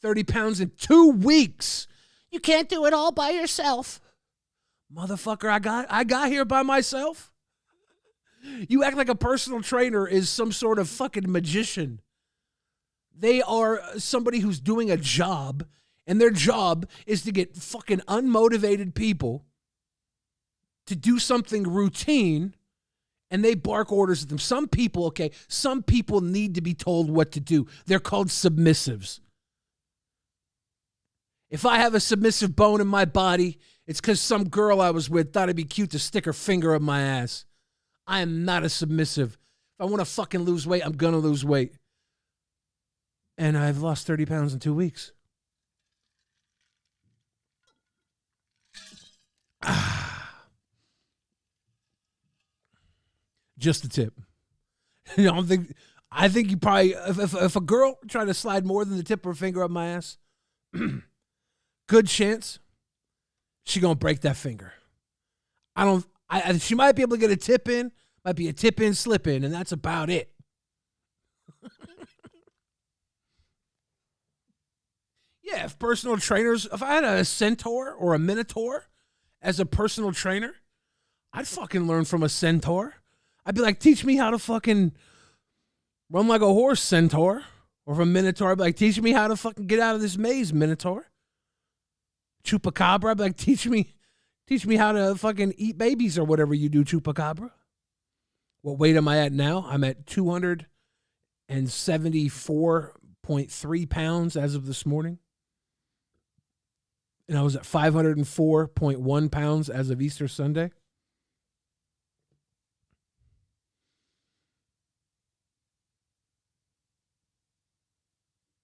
30 pounds in 2 weeks. You can't do it all by yourself. Motherfucker, I got here by myself. You act like a personal trainer is some sort of fucking magician. They are somebody who's doing a job, and their job is to get fucking unmotivated people to do something routine and they bark orders at them. Some people need to be told what to do. They're called submissives. If I have a submissive bone in my body, it's because some girl I was with thought it'd be cute to stick her finger up my ass. I am not a submissive. If I want to fucking lose weight, I'm going to lose weight. And I've lost 30 pounds in 2 weeks. Just a tip. I think you probably, if a girl tried to slide more than the tip of her finger up my ass, good chance she gonna break that finger. She might be able to get a tip in, might be a tip in, slip in, and that's about it. Yeah, if I had a centaur or a minotaur as a personal trainer, I'd fucking learn from a centaur. I'd be like, teach me how to fucking run like a horse, centaur. Or if a minotaur, I'd be like, teach me how to fucking get out of this maze, minotaur. Chupacabra, I'd be like, teach me how to fucking eat babies or whatever you do, Chupacabra. What weight am I at now? I'm at 274.3 pounds as of this morning. And I was at 504.1 pounds as of Easter Sunday.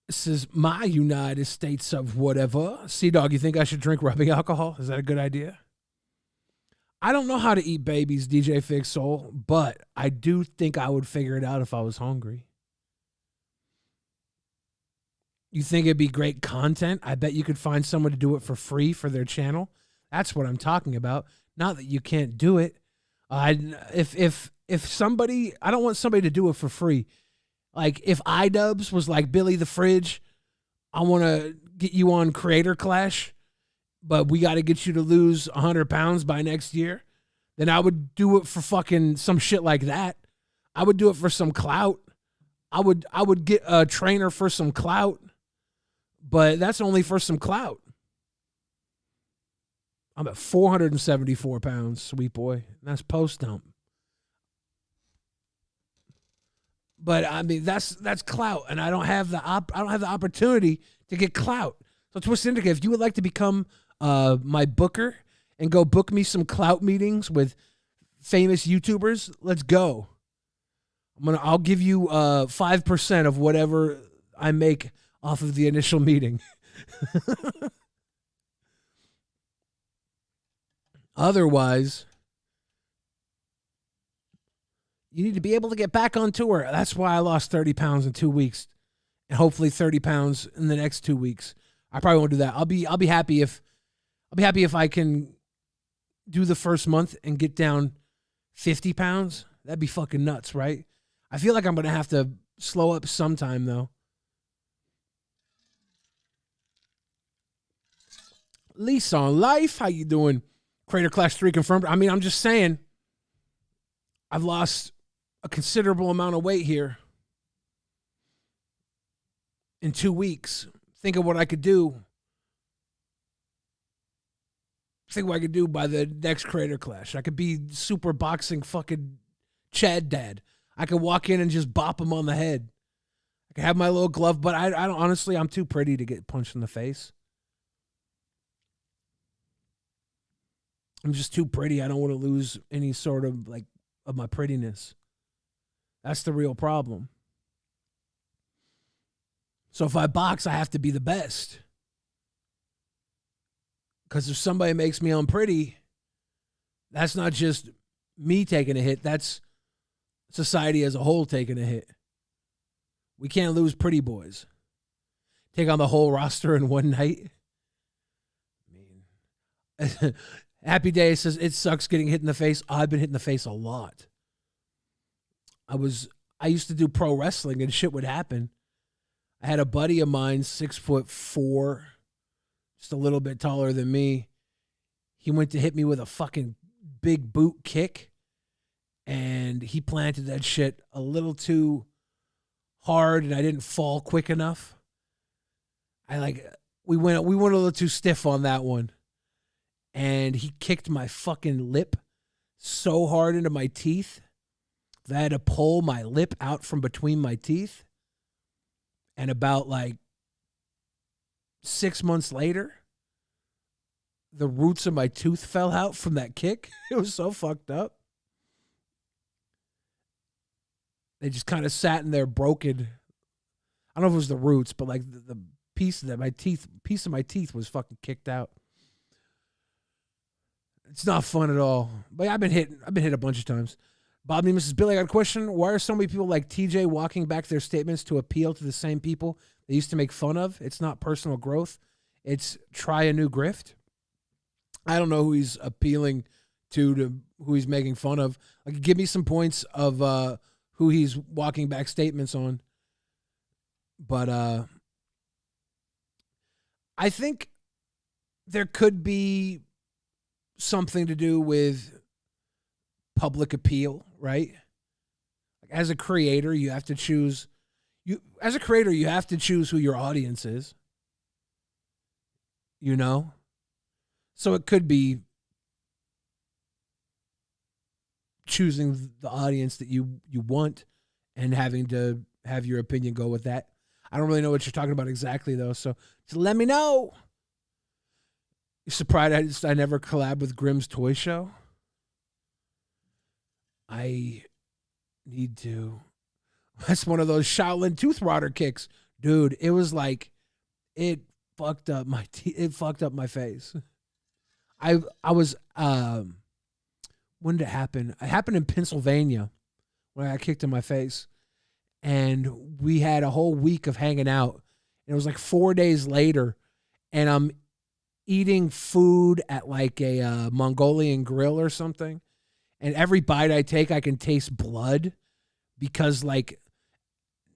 This is my United States of whatever. Sea-Dog, you think I should drink rubbing alcohol? Is that a good idea? I don't know how to eat babies, DJ Fig Soul, but I do think I would figure it out if I was hungry. You think it'd be great content? I bet you could find someone to do it for free for their channel. That's what I'm talking about. Not that you can't do it. If somebody, I don't want somebody to do it for free. Like if iDubbbz was like Billy the Fridge, I want to get you on Creator Clash, but we got to get you to lose 100 pounds by next year. Then I would do it for fucking some shit like that. I would do it for some clout. I would get a trainer for some clout. But that's only for some clout. I'm at 474 pounds, sweet boy. That's post dump. But I mean, that's clout, and I don't have the opportunity to get clout. So Twisted Indica, if you would like to become my booker and go book me some clout meetings with famous YouTubers, let's go. I'll give you 5% of whatever I make off of the initial meeting. Otherwise, you need to be able to get back on tour. That's why I lost 30 pounds in 2 weeks, and hopefully 30 pounds in the next 2 weeks. I probably won't do that. I'll be happy if I can do the first month and get down 50 pounds. That'd be fucking nuts, right? I feel like I'm gonna have to slow up sometime though. Lease on Life, how you doing? Creator Clash 3 confirmed. I mean, I'm just saying, I've lost a considerable amount of weight here in 2 weeks. Think of what I could do. Think what I could do by the next Creator Clash. I could be super boxing fucking Chad Dad. I could walk in and just bop him on the head. I could have my little glove, but I don't, honestly, I'm too pretty to get punched in the face. I'm just too pretty. I don't want to lose any sort of of my prettiness. That's the real problem. So if I box, I have to be the best. Because if somebody makes me unpretty, that's not just me taking a hit. That's society as a whole taking a hit. We can't lose pretty boys. Take on the whole roster in one night. I mean, Happy Day says, it sucks getting hit in the face. I've been hit in the face a lot. I used to do pro wrestling and shit would happen. I had a buddy of mine, 6'4", just a little bit taller than me. He went to hit me with a fucking big boot kick, and he planted that shit a little too hard, and I didn't fall quick enough. We went a little too stiff on that one. And he kicked my fucking lip so hard into my teeth that I had to pull my lip out from between my teeth. And about like 6 months later, the roots of my tooth fell out from that kick. It was so fucked up. They just kind of sat in there broken. I don't know if it was the roots, but like the piece of my teeth was fucking kicked out. It's not fun at all. But I've been hit a bunch of times. Bob and Mrs. Billy, I got a question. Why are so many people like TJ walking back their statements to appeal to the same people they used to make fun of? It's not personal growth. It's try a new grift. I don't know who he's appealing to who he's making fun of. Like, give me some points of who he's walking back statements on. But I think there could be something to do with public appeal, right? Like, as a creator, you have to choose. As a creator, you have to choose who your audience is. You know? So it could be choosing the audience that you want and having to have your opinion go with that. I don't really know what you're talking about exactly, though, so just let me know. You surprised I never collabed with Grimm's Toy Show? I need to. That's one of those Shaolin tooth rotter kicks. Dude, it was like, it fucked up my it fucked up my face. I was, when did it happen? It happened in Pennsylvania when I got kicked in my face. And we had a whole week of hanging out. And it was like 4 days later, and I'm eating food at like a Mongolian grill or something. And every bite I take, I can taste blood because, like,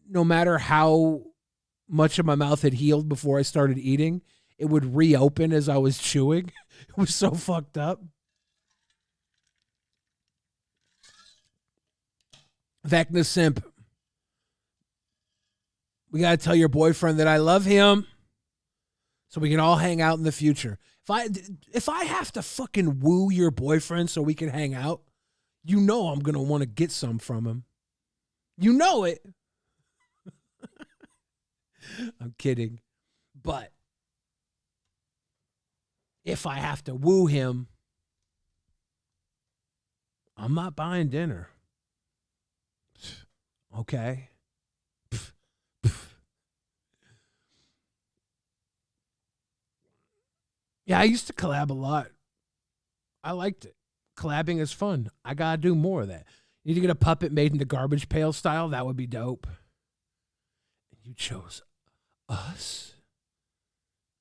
no matter how much of my mouth had healed before I started eating, it would reopen as I was chewing. It was so fucked up. Vecna Simp. We got to tell your boyfriend that I love him so we can all hang out in the future. If I have to fucking woo your boyfriend so we can hang out, you know I'm going to want to get some from him. You know it. I'm kidding. But if I have to woo him, I'm not buying dinner. Okay. Yeah, I used to collab a lot. I liked it. Collabing is fun. I got to do more of that. You need to get a puppet made in the Garbage Pail style. That would be dope. You chose us.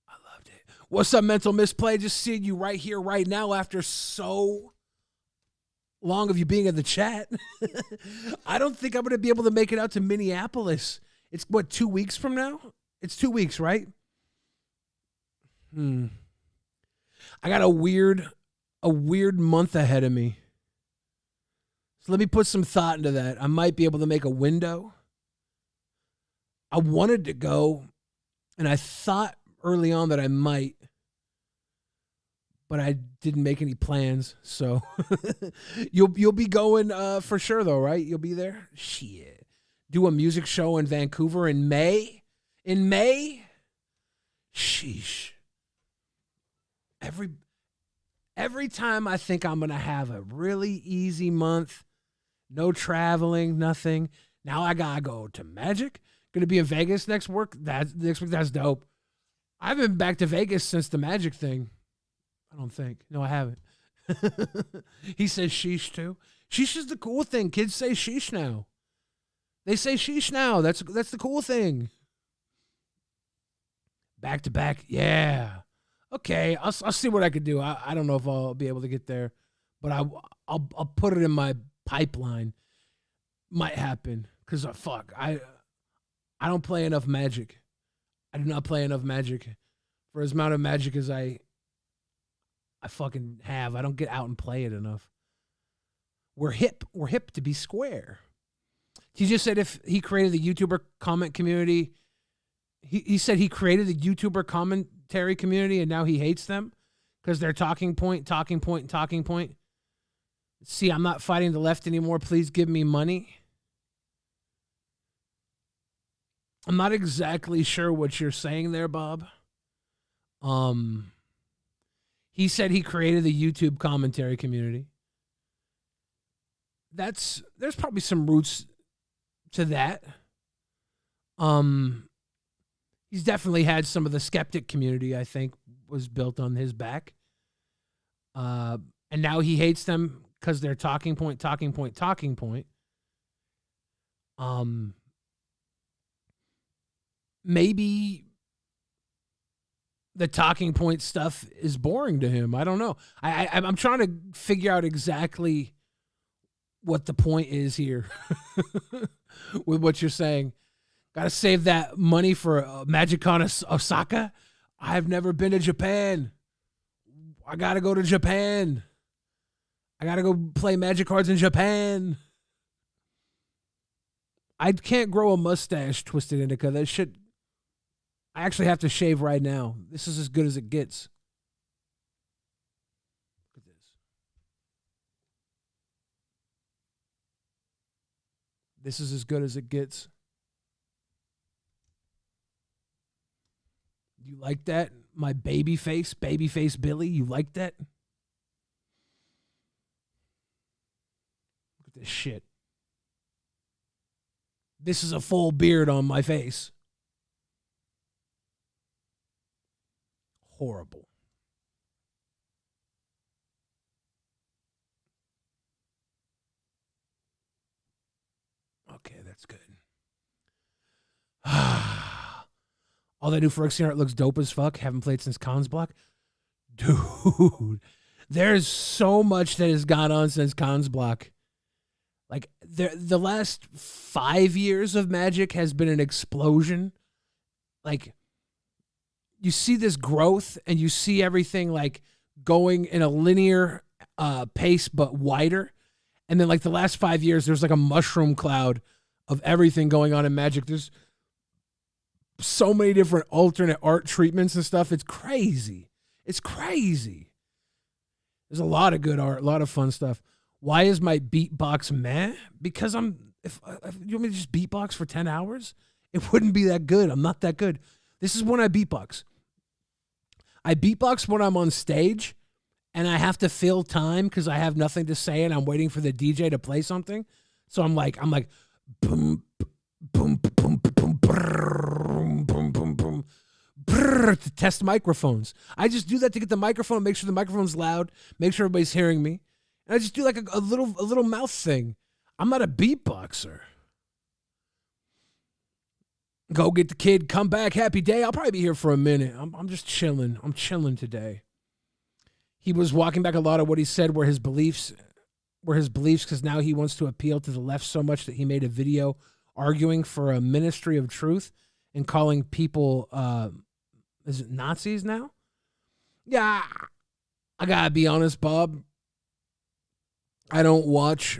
I loved it. What's up, Mental Misplay? Just seeing you right here, right now after so long of you being in the chat. I don't think I'm going to be able to make it out to Minneapolis. It's, what, 2 weeks from now? It's 2 weeks, right? I got a weird month ahead of me. So let me put some thought into that. I might be able to make a window. I wanted to go, and I thought early on that I might, but I didn't make any plans. So you'll be going for sure, though, right? You'll be there? Shit. Do a music show in Vancouver in May? In May? Sheesh. Every time I think I'm going to have a really easy month, no traveling, nothing. Now I got to go to Magic. Going to be in Vegas next week. That's dope. I haven't been back to Vegas since the Magic thing. I don't think. No, I haven't. He says sheesh too. Sheesh is the cool thing. Kids say sheesh now. They say sheesh now. That's the cool thing. Back to back. Yeah. Okay, I'll see what I could do. I don't know if I'll be able to get there, but I'll put it in my pipeline. Might happen because fuck, I don't play enough Magic. I do not play enough Magic for as amount of Magic as I fucking have. I don't get out and play it enough. We're hip to be square. He just said if he created the YouTuber comment community, he said he created the YouTuber commentary community and now he hates them because they're talking point. See, I'm not fighting the left anymore. Please give me money. I'm not exactly sure what you're saying there, Bob. He said he created the YouTube commentary community. There's probably some roots to that. He's definitely had some of the skeptic community, I think, was built on his back. And now he hates them because they're talking point. Maybe the talking point stuff is boring to him. I don't know. I'm trying to figure out exactly what the point is here with what you're saying. Got to save that money for Magicon Osaka. I've never been to Japan. I got to go to Japan. I got to go play Magic cards in Japan. I can't grow a mustache, Twisted Indica. That shit, I actually have to shave right now. This is as good as it gets. Look at this. This is as good as it gets. You like that? My baby face Billy, you like that? Look at this shit. This is a full beard on my face. Horrible. Okay, that's good. All that new Phyrexian art looks dope as fuck. Haven't played since Cons Block. Dude, there's so much that has gone on since Cons Block. Like, the last 5 years of Magic has been an explosion. Like, you see this growth and you see everything, like, going in a linear pace but wider. And then, like, the last 5 years, there's, like, a mushroom cloud of everything going on in Magic. There's so many different alternate art treatments and stuff. It's crazy. It's crazy. There's a lot of good art, a lot of fun stuff. Why is my beatbox meh? Because if you want me to just beatbox for 10 hours, it wouldn't be that good. I'm not that good. This is when I beatbox. I beatbox when I'm on stage and I have to fill time because I have nothing to say and I'm waiting for the DJ to play something. So I'm like boom, boom, boom, boom, boom, boom, boom, boom, to test microphones. I just do that to get the microphone, make sure the microphone's loud, make sure everybody's hearing me. And I just do like a little mouth thing. I'm not a beatboxer. Go get the kid, come back, happy day. I'll probably be here for a minute. I'm just chilling. I'm chilling today. He was walking back a lot of what he said were his beliefs because now he wants to appeal to the left so much that he made a video arguing for a ministry of truth and calling people, is it Nazis now? Yeah, I gotta be honest, Bob. I don't watch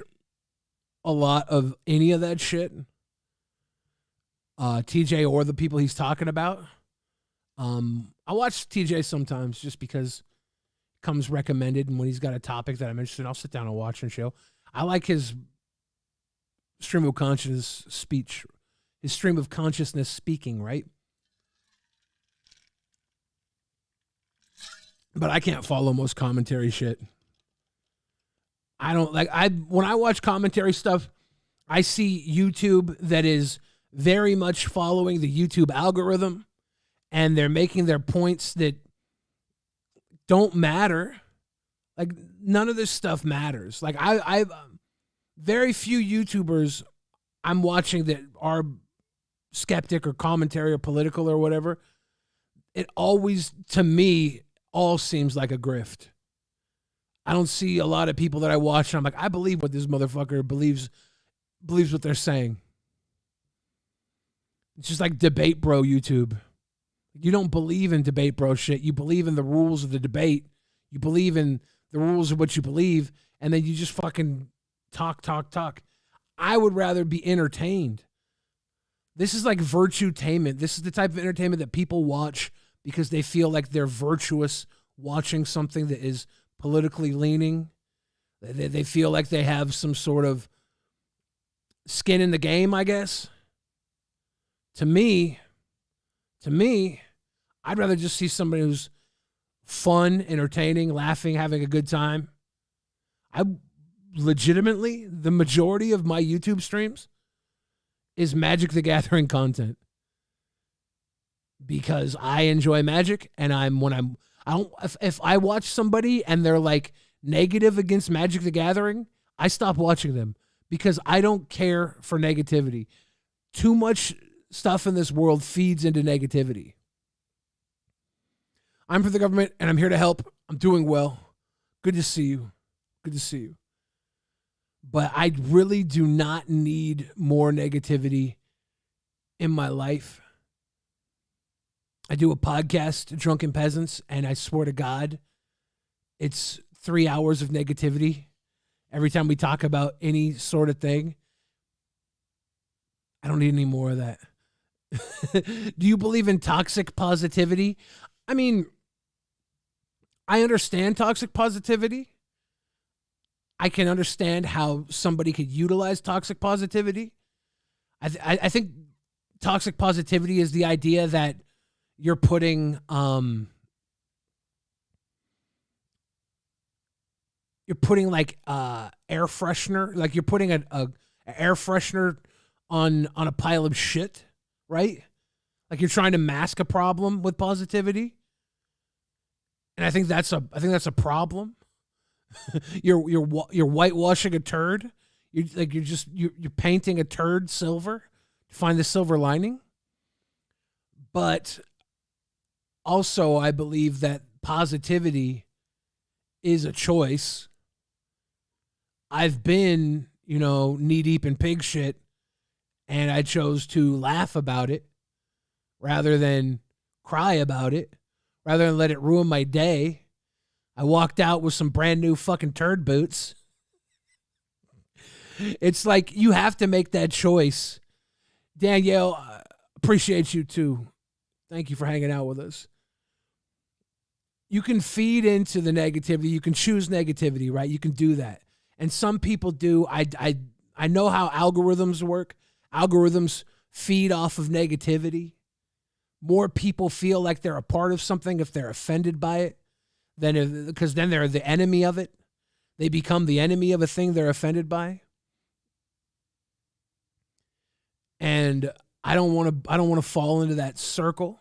a lot of any of that shit. TJ or the people he's talking about. I watch TJ sometimes just because it comes recommended, and when he's got a topic that I'm interested in, I'll sit down and watch and show. I like his stream of consciousness speech, his stream of consciousness speaking, right? But I can't follow most commentary shit. I don't like, when I watch commentary stuff, I see YouTube that is very much following the YouTube algorithm, and they're making their points that don't matter. Like, none of this stuff matters. Like, I very few YouTubers I'm watching that are skeptic or commentary or political or whatever. It always, to me, all seems like a grift. I don't see a lot of people that I watch and I'm like, I believe what this motherfucker believes what they're saying. It's just like debate bro YouTube. You don't believe in debate bro shit. You believe in the rules of the debate. You believe in the rules of what you believe, and then you just fucking talk. I would rather be entertained. This is like virtue-tainment. This is the type of entertainment that people watch because they feel like they're virtuous watching something that is politically leaning. They feel like they have some sort of skin in the game, I guess. To me, I'd rather just see somebody who's fun, entertaining, laughing, having a good time. I legitimately, the majority of my YouTube streams is Magic the Gathering content because I enjoy Magic, and if I watch somebody and they're like negative against Magic the Gathering, I stop watching them because I don't care for negativity. Too much stuff in this world feeds into negativity. I'm for the government, and I'm here to help. I'm doing well. Good to see you. Good to see you. But I really do not need more negativity in my life. I do a podcast, Drunken Peasants, and I swear to God, it's 3 hours of negativity every time we talk about any sort of thing. I don't need any more of that. Do you believe in toxic positivity? I mean, I understand toxic positivity. I can understand how somebody could utilize toxic positivity. I think toxic positivity is the idea that you're putting like air freshener, like you're putting a air freshener on a pile of shit, right? Like you're trying to mask a problem with positivity. And I think that's a problem. You're whitewashing a turd. You're painting a turd silver to find the silver lining. But also, I believe that positivity is a choice. I've been, knee deep in pig shit, and I chose to laugh about it rather than cry about it, rather than let it ruin my day. I walked out with some brand new fucking turd boots. It's like you have to make that choice. Danielle, appreciate you too. Thank you for hanging out with us. You can feed into the negativity. You can choose negativity, right? You can do that. And some people do. I know how algorithms work. Algorithms feed off of negativity. More people feel like they're a part of something if they're offended by it, because then they're the enemy of it. They become the enemy of a thing they're offended by. And I don't want to fall into that circle.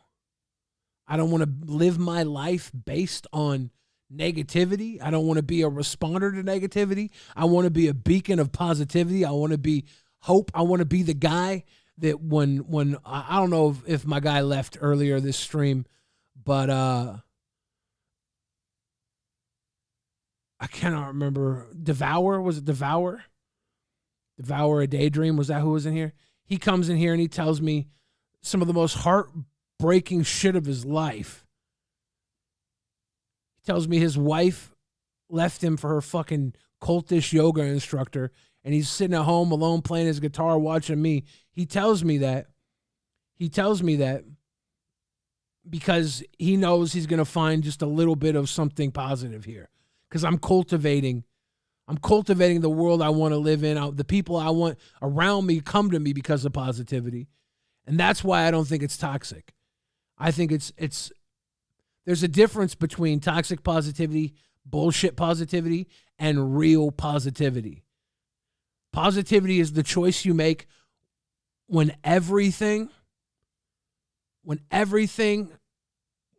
I don't want to live my life based on negativity. I don't want to be a responder to negativity. I want to be a beacon of positivity. I want to be hope. I want to be the guy that when I don't know if my guy left earlier this stream, but I cannot remember. Devour, was it Devour? Devour a Daydream, was that who was in here? He comes in here and he tells me some of the most heartbreaking shit of his life. He tells me his wife left him for her fucking cultish yoga instructor, and he's sitting at home alone playing his guitar watching me. He tells me that because he knows he's going to find just a little bit of something positive here, because I'm cultivating the world I want to live in. The people I want around me come to me because of positivity. And that's why I don't think it's toxic. I think there's a difference between toxic positivity, bullshit positivity, and real positivity. Positivity is the choice you make when everything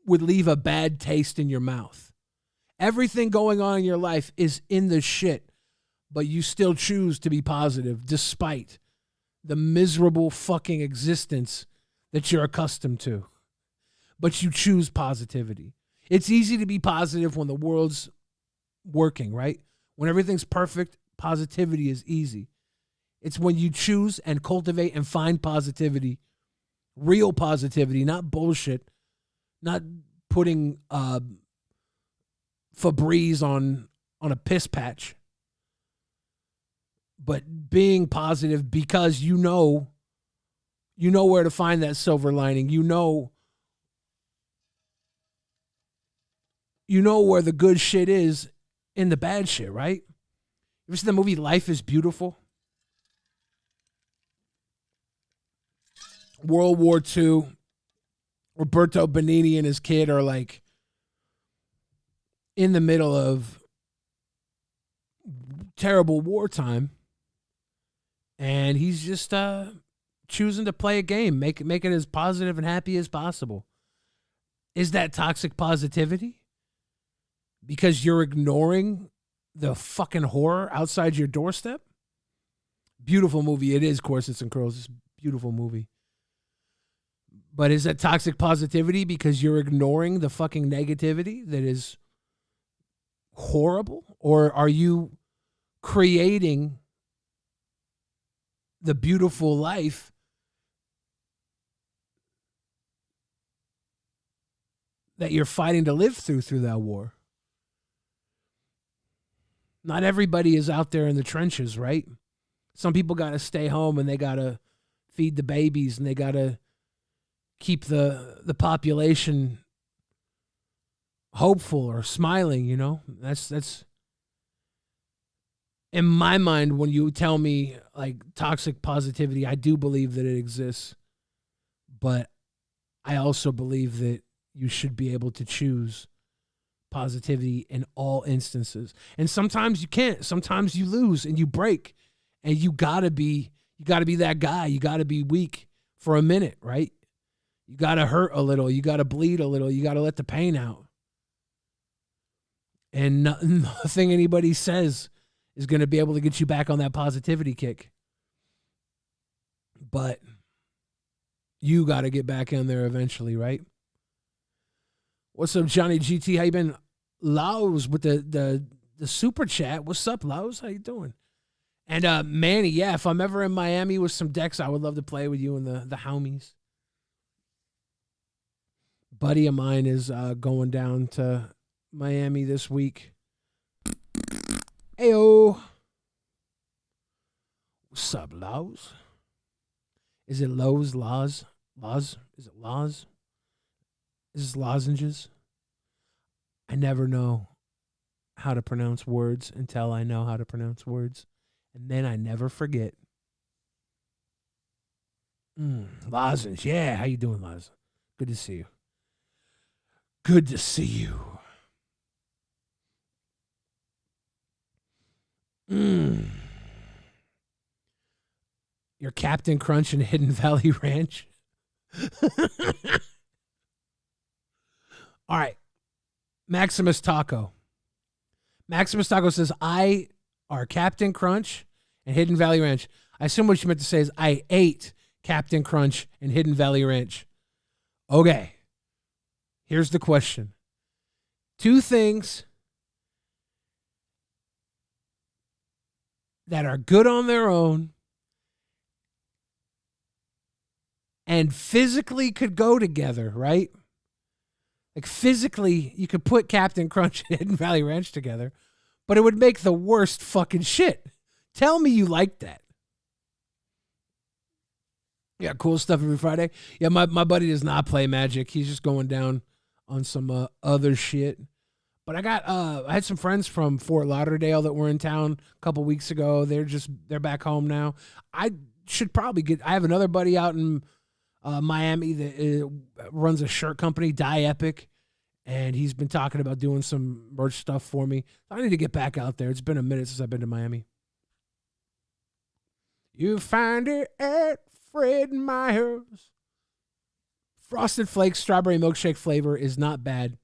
would leave a bad taste in your mouth. Everything going on in your life is in the shit, but you still choose to be positive despite the miserable fucking existence that you're accustomed to. But you choose positivity. It's easy to be positive when the world's working, right? When everything's perfect, positivity is easy. It's when you choose and cultivate and find positivity, real positivity, not bullshit, not putting Febreze on a piss patch, but being positive because you know where to find that silver lining. You know where the good shit is in the bad shit, right? You ever seen the movie Life is Beautiful? World War II. Roberto Benigni and his kid are like in the middle of terrible wartime. And he's just choosing to play a game, make it as positive and happy as possible. Is that toxic positivity? Because you're ignoring the fucking horror outside your doorstep? Beautiful movie. It is Corsets and Curls. It's a beautiful movie. But is that toxic positivity because you're ignoring the fucking negativity that is horrible? Or are you creating the beautiful life that you're fighting to live through that war? Not everybody is out there in the trenches, right? Some people got to stay home and they got to feed the babies and they got to keep the population hopeful or smiling, you know? That's in my mind, when you tell me like toxic positivity, I do believe that it exists. But I also believe that you should be able to choose positivity in all instances. And sometimes you can't. Sometimes you lose and you break. And you gotta be that guy. You gotta be weak for a minute, right? You gotta hurt a little. You gotta bleed a little. You gotta let the pain out. And nothing anybody says is going to be able to get you back on that positivity kick. But you got to get back in there eventually, right? What's up, Johnny GT? How you been? Laos with the super chat. What's up, Laos? How you doing? And Manny, yeah, if I'm ever in Miami with some decks, I would love to play with you and the homies. Buddy of mine is going down to Miami this week. Ayo. What's up, Laos? Is it Lowe's? Laws? Is it laws? Is this lozenges? I never know how to pronounce words until I know how to pronounce words. And then I never forget. Lozenge. Yeah, how you doing, Loz? Good to see you. Good to see you. Your Captain Crunch in Hidden Valley Ranch. All right. Maximus Taco. Maximus Taco says, I are Captain Crunch and Hidden Valley Ranch. I assume what you meant to say is I ate Captain Crunch and Hidden Valley Ranch. Okay. Here's the question. 2 things that are good on their own and physically could go together, right? Like physically, you could put Captain Crunch and Hidden Valley Ranch together, but it would make the worst fucking shit. Tell me you like that. Yeah, cool stuff every Friday. Yeah, my buddy does not play Magic. He's just going down on some other shit. But I had some friends from Fort Lauderdale that were in town a couple weeks ago. They're back home now. I have another buddy out in Miami that runs a shirt company, Die Epic, and he's been talking about doing some merch stuff for me. I need to get back out there. It's been a minute since I've been to Miami. You find it at Fred Meyer's. Frosted Flakes strawberry milkshake flavor is not bad.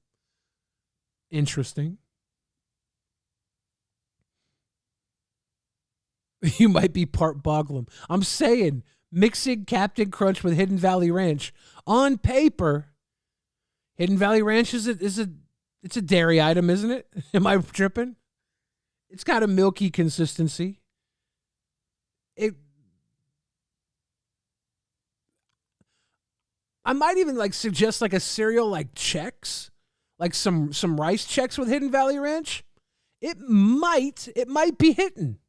Interesting. You might be part Boglum. I'm saying mixing Captain Crunch with Hidden Valley Ranch on paper. Hidden Valley Ranch it's a dairy item, isn't it? Am I tripping? It's got a milky consistency. I might even like suggest like a cereal like Chex, like some rice Chex with Hidden Valley Ranch. It might be hitting.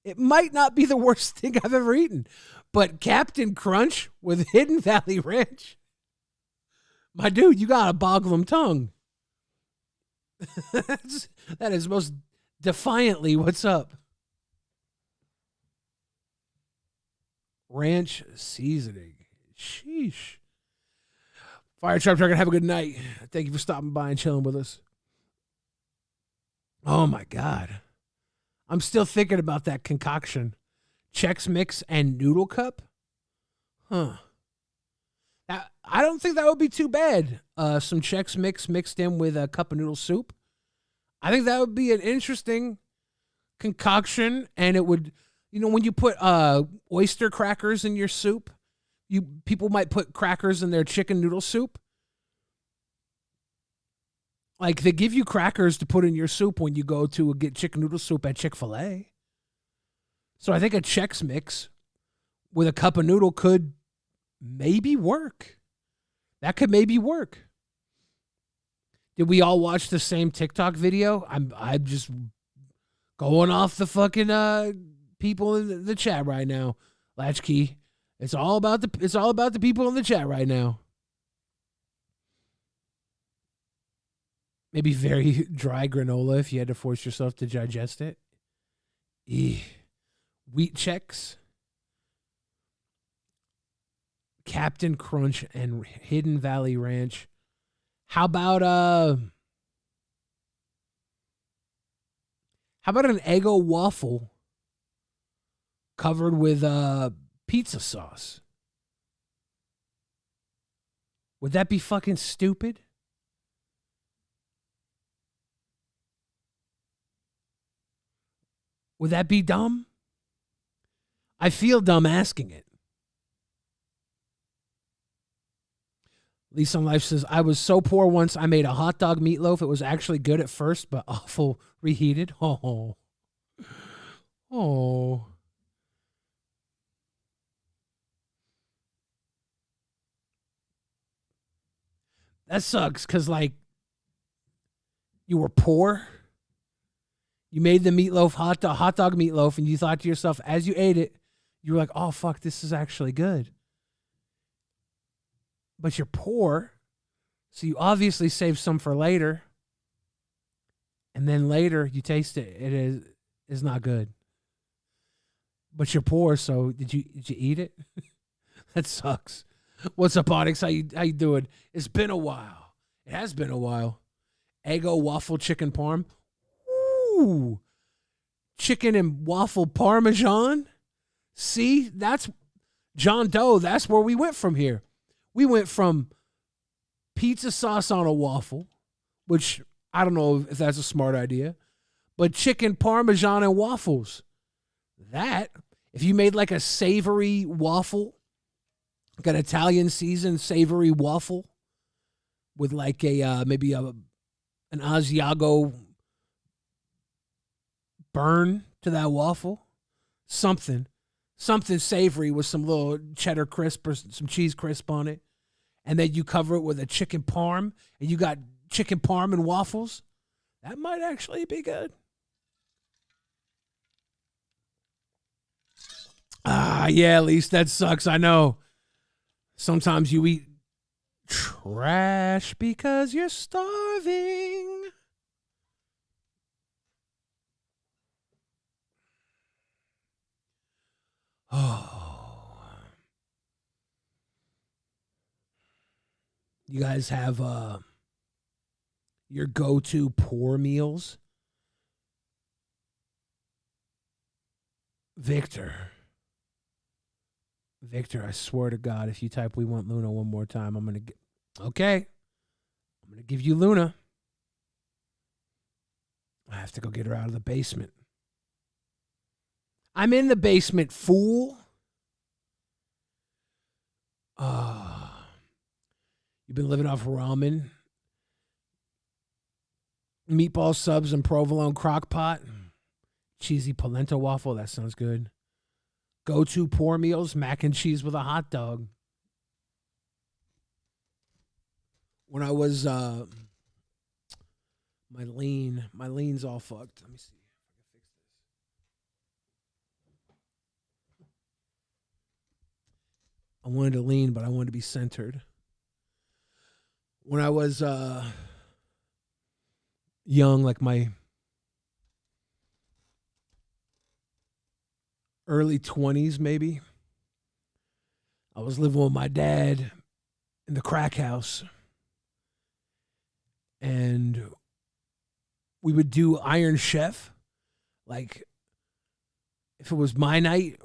It might not be the worst thing I've ever eaten. But Captain Crunch with Hidden Valley Ranch, my dude, you got a Boglum tongue. That is most defiantly what's up. ranch seasoning. Sheesh. Fire Trap Trucker, have a good night. Thank you for stopping by and chilling with us. Oh my God. I'm still thinking about that concoction. Chex Mix and Noodle Cup? Huh. I don't think that would be too bad. Some Chex Mix mixed in with a cup of noodle soup. I think that would be an interesting concoction, and it would, when you put oyster crackers in your soup, people might put crackers in their chicken noodle soup. Like, they give you crackers to put in your soup when you go to get chicken noodle soup at Chick-fil-A. So I think a Chex Mix with a cup of noodle could maybe work. That could maybe work. Did we all watch the same TikTok video? I'm just going off the fucking people in the chat right now. Latchkey. It's all about the people in the chat right now. Maybe very dry granola if you had to force yourself to digest it. Wheat Chex. Captain Crunch and Hidden Valley Ranch. How about an Eggo waffle covered with pizza sauce? Would that be fucking stupid? Would that be dumb? I feel dumb asking it. Lisa on Life says, I was so poor once I made a hot dog meatloaf. It was actually good at first, but awful reheated. Oh. That sucks because, like, you were poor. You made the meatloaf, hot dog meatloaf, and you thought to yourself, as you ate it, you were like, oh, fuck, this is actually good. But you're poor, so you obviously save some for later. And then later, you taste it. It is not good. But you're poor, so did you eat it? That sucks. What's up, Onyx? How you doing? It's been a while. It has been a while. Eggo waffle chicken parm. Ooh. Chicken and waffle parmesan. See, that's John Doe. That's where we went from here. We went from pizza sauce on a waffle, which I don't know if that's a smart idea, but chicken parmesan and waffles. That, if you made like a savory waffle, like an Italian seasoned savory waffle with like a maybe an Asiago burn to that waffle, something savory with some little cheddar crisp or some cheese crisp on it, and then you cover it with a chicken parm, and you got chicken parm and waffles. That might actually be good. Yeah, at least that sucks. I know. Sometimes you eat trash because you're starving. Oh. You guys have your go-to poor meals? Victor, I swear to God, if you type "we want Luna" one more time, I'm gonna give you Luna. I have to go get her out of the basement. I'm in the basement, fool. You've been living off ramen, meatball subs, and provolone crock pot, cheesy polenta waffle. That sounds good. Go-to poor meals, mac and cheese with a hot dog. When I was my lean's all fucked. Let me see if I can fix this. I wanted to lean, but I wanted to be centered. When I was young, like my early 20s maybe, I was living with my dad in the crack house, and we would do Iron Chef. Like, if it was my night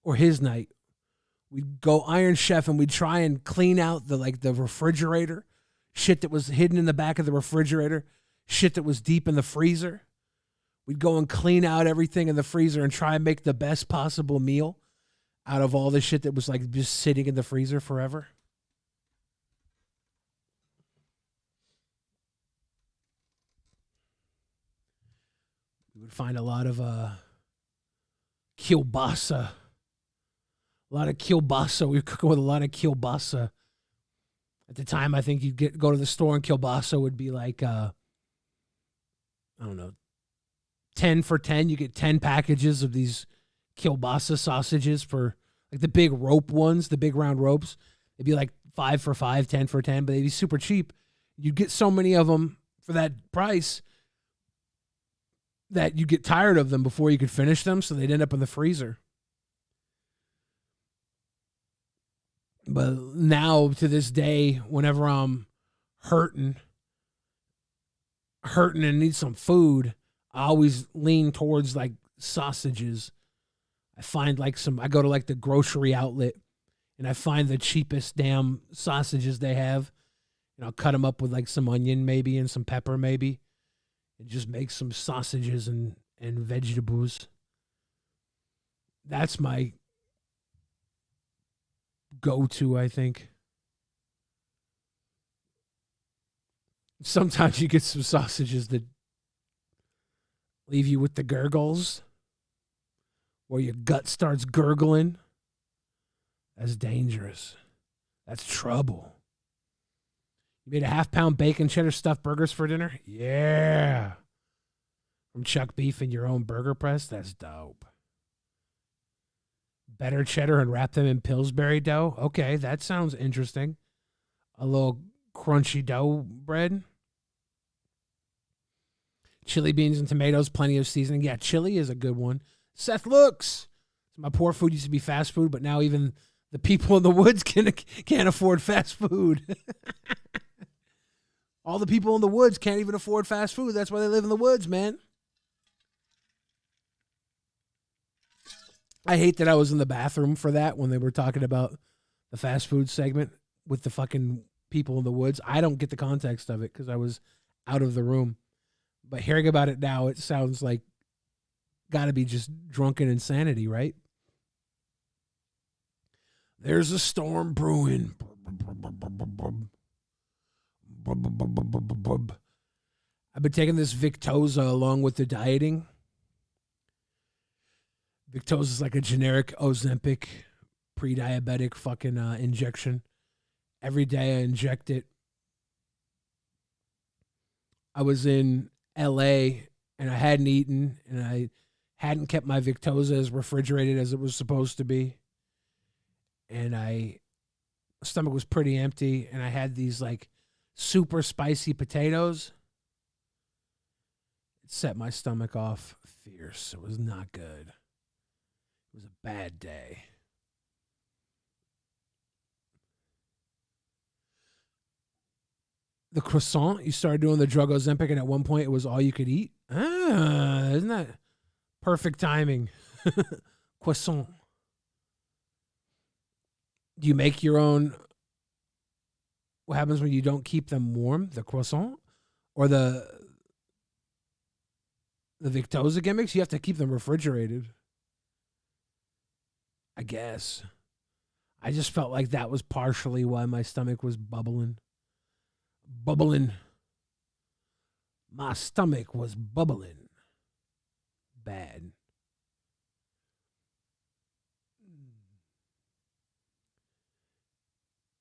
or his night, we'd go Iron Chef and we'd try and clean out the refrigerator, shit that was hidden in the back of the refrigerator, shit that was deep in the freezer. We'd go and clean out everything in the freezer and try and make the best possible meal out of all the shit that was like just sitting in the freezer forever. We would find a lot of kielbasa. A lot of kielbasa. We were cooking with a lot of kielbasa. At the time, I think you'd go to the store and kielbasa would be like, I don't know, 10 for 10. You get 10 packages of these kielbasa sausages for like the big rope ones, the big round ropes. They'd be like 5 for 5, 10 for 10, but they'd be super cheap. You'd get so many of them for that price that you get tired of them before you could finish them, so they'd end up in the freezer. But now, to this day, whenever I'm hurting and need some food, I always lean towards like sausages. I find I go to like the grocery outlet and I find the cheapest damn sausages they have, and I'll cut them up with like some onion maybe and some pepper maybe, and just make some sausages and vegetables. That's my go-to, I think. Sometimes you get some sausages that leave you with the gurgles, or your gut starts gurgling. That's dangerous. That's trouble. You made a half-pound bacon cheddar stuffed burgers for dinner? Yeah. From chuck beef in your own burger press? That's dope. Better cheddar and wrap them in Pillsbury dough? Okay, that sounds interesting. A little crunchy dough bread. Chili beans and tomatoes, plenty of seasoning. Yeah, chili is a good one. Seth Looks. My poor food used to be fast food, but now even the people in the woods can't afford fast food. All the people in the woods can't even afford fast food. That's why they live in the woods, man. I hate that I was in the bathroom for that when they were talking about the fast food segment with the fucking people in the woods. I don't get the context of it because I was out of the room. But hearing about it now, it sounds like got to be just drunken insanity, right? There's a storm brewing. I've been taking this Victoza along with the dieting. Victoza is like a generic Ozempic pre-diabetic fucking injection. Every day I inject it. I was in LA and I hadn't eaten and I hadn't kept my Victoza as refrigerated as it was supposed to be. And my stomach was pretty empty and I had these like super spicy potatoes. It set my stomach off fierce. It was not good. It was a bad day. The croissant, you started doing the drug Ozempic, and at one point it was all you could eat. Isn't that perfect timing? Croissant. Do you make your own? What happens when you don't keep them warm? The croissant or the Victoza gimmicks? You have to keep them refrigerated. I guess. I just felt like that was partially why my stomach was bubbling. My stomach was bubbling. Bad.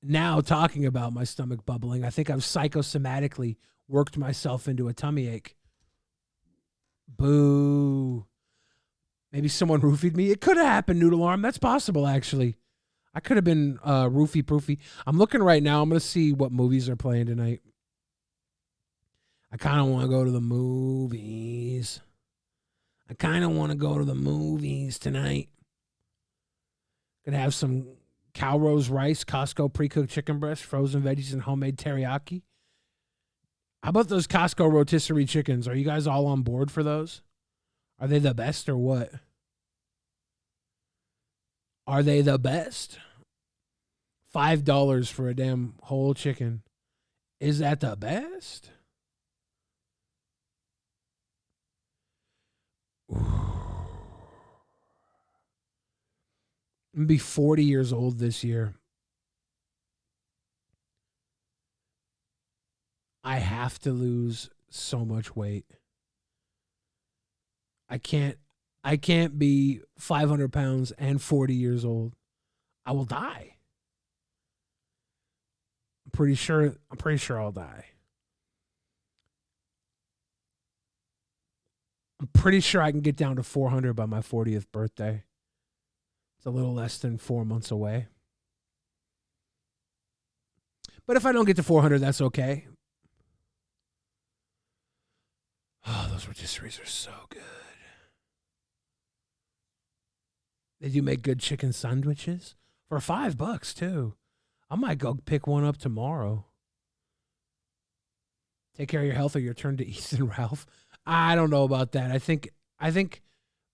Now, talking about my stomach bubbling, I think I've psychosomatically worked myself into a tummy ache. Boo. Maybe someone roofied me. It could have happened, Noodle Arm. That's possible, actually. I could have been roofie-proofy. I'm looking right now. I'm going to see what movies are playing tonight. I kind of want to go to the movies. tonight. Gonna have some Calrose rice, Costco pre-cooked chicken breast, frozen veggies, and homemade teriyaki. How about those Costco rotisserie chickens? Are you guys all on board for those? Are they the best or what? Are they the best? $5 for a damn whole chicken. Is that the best? I'm gonna be 40 years old this year. I have to lose so much weight. I can't be 500 pounds and 40 years old. I will die. I'm pretty sure I'll die. I'm pretty sure I can get down to 400 by my 40th birthday. It's a little less than 4 months away. But if I don't get to 400, that's okay. Oh, those rotisseries are so good. They do make good chicken sandwiches for $5 too. I might go pick one up tomorrow. Take care of your health or your turn to Ethan Ralph. I don't know about that. I think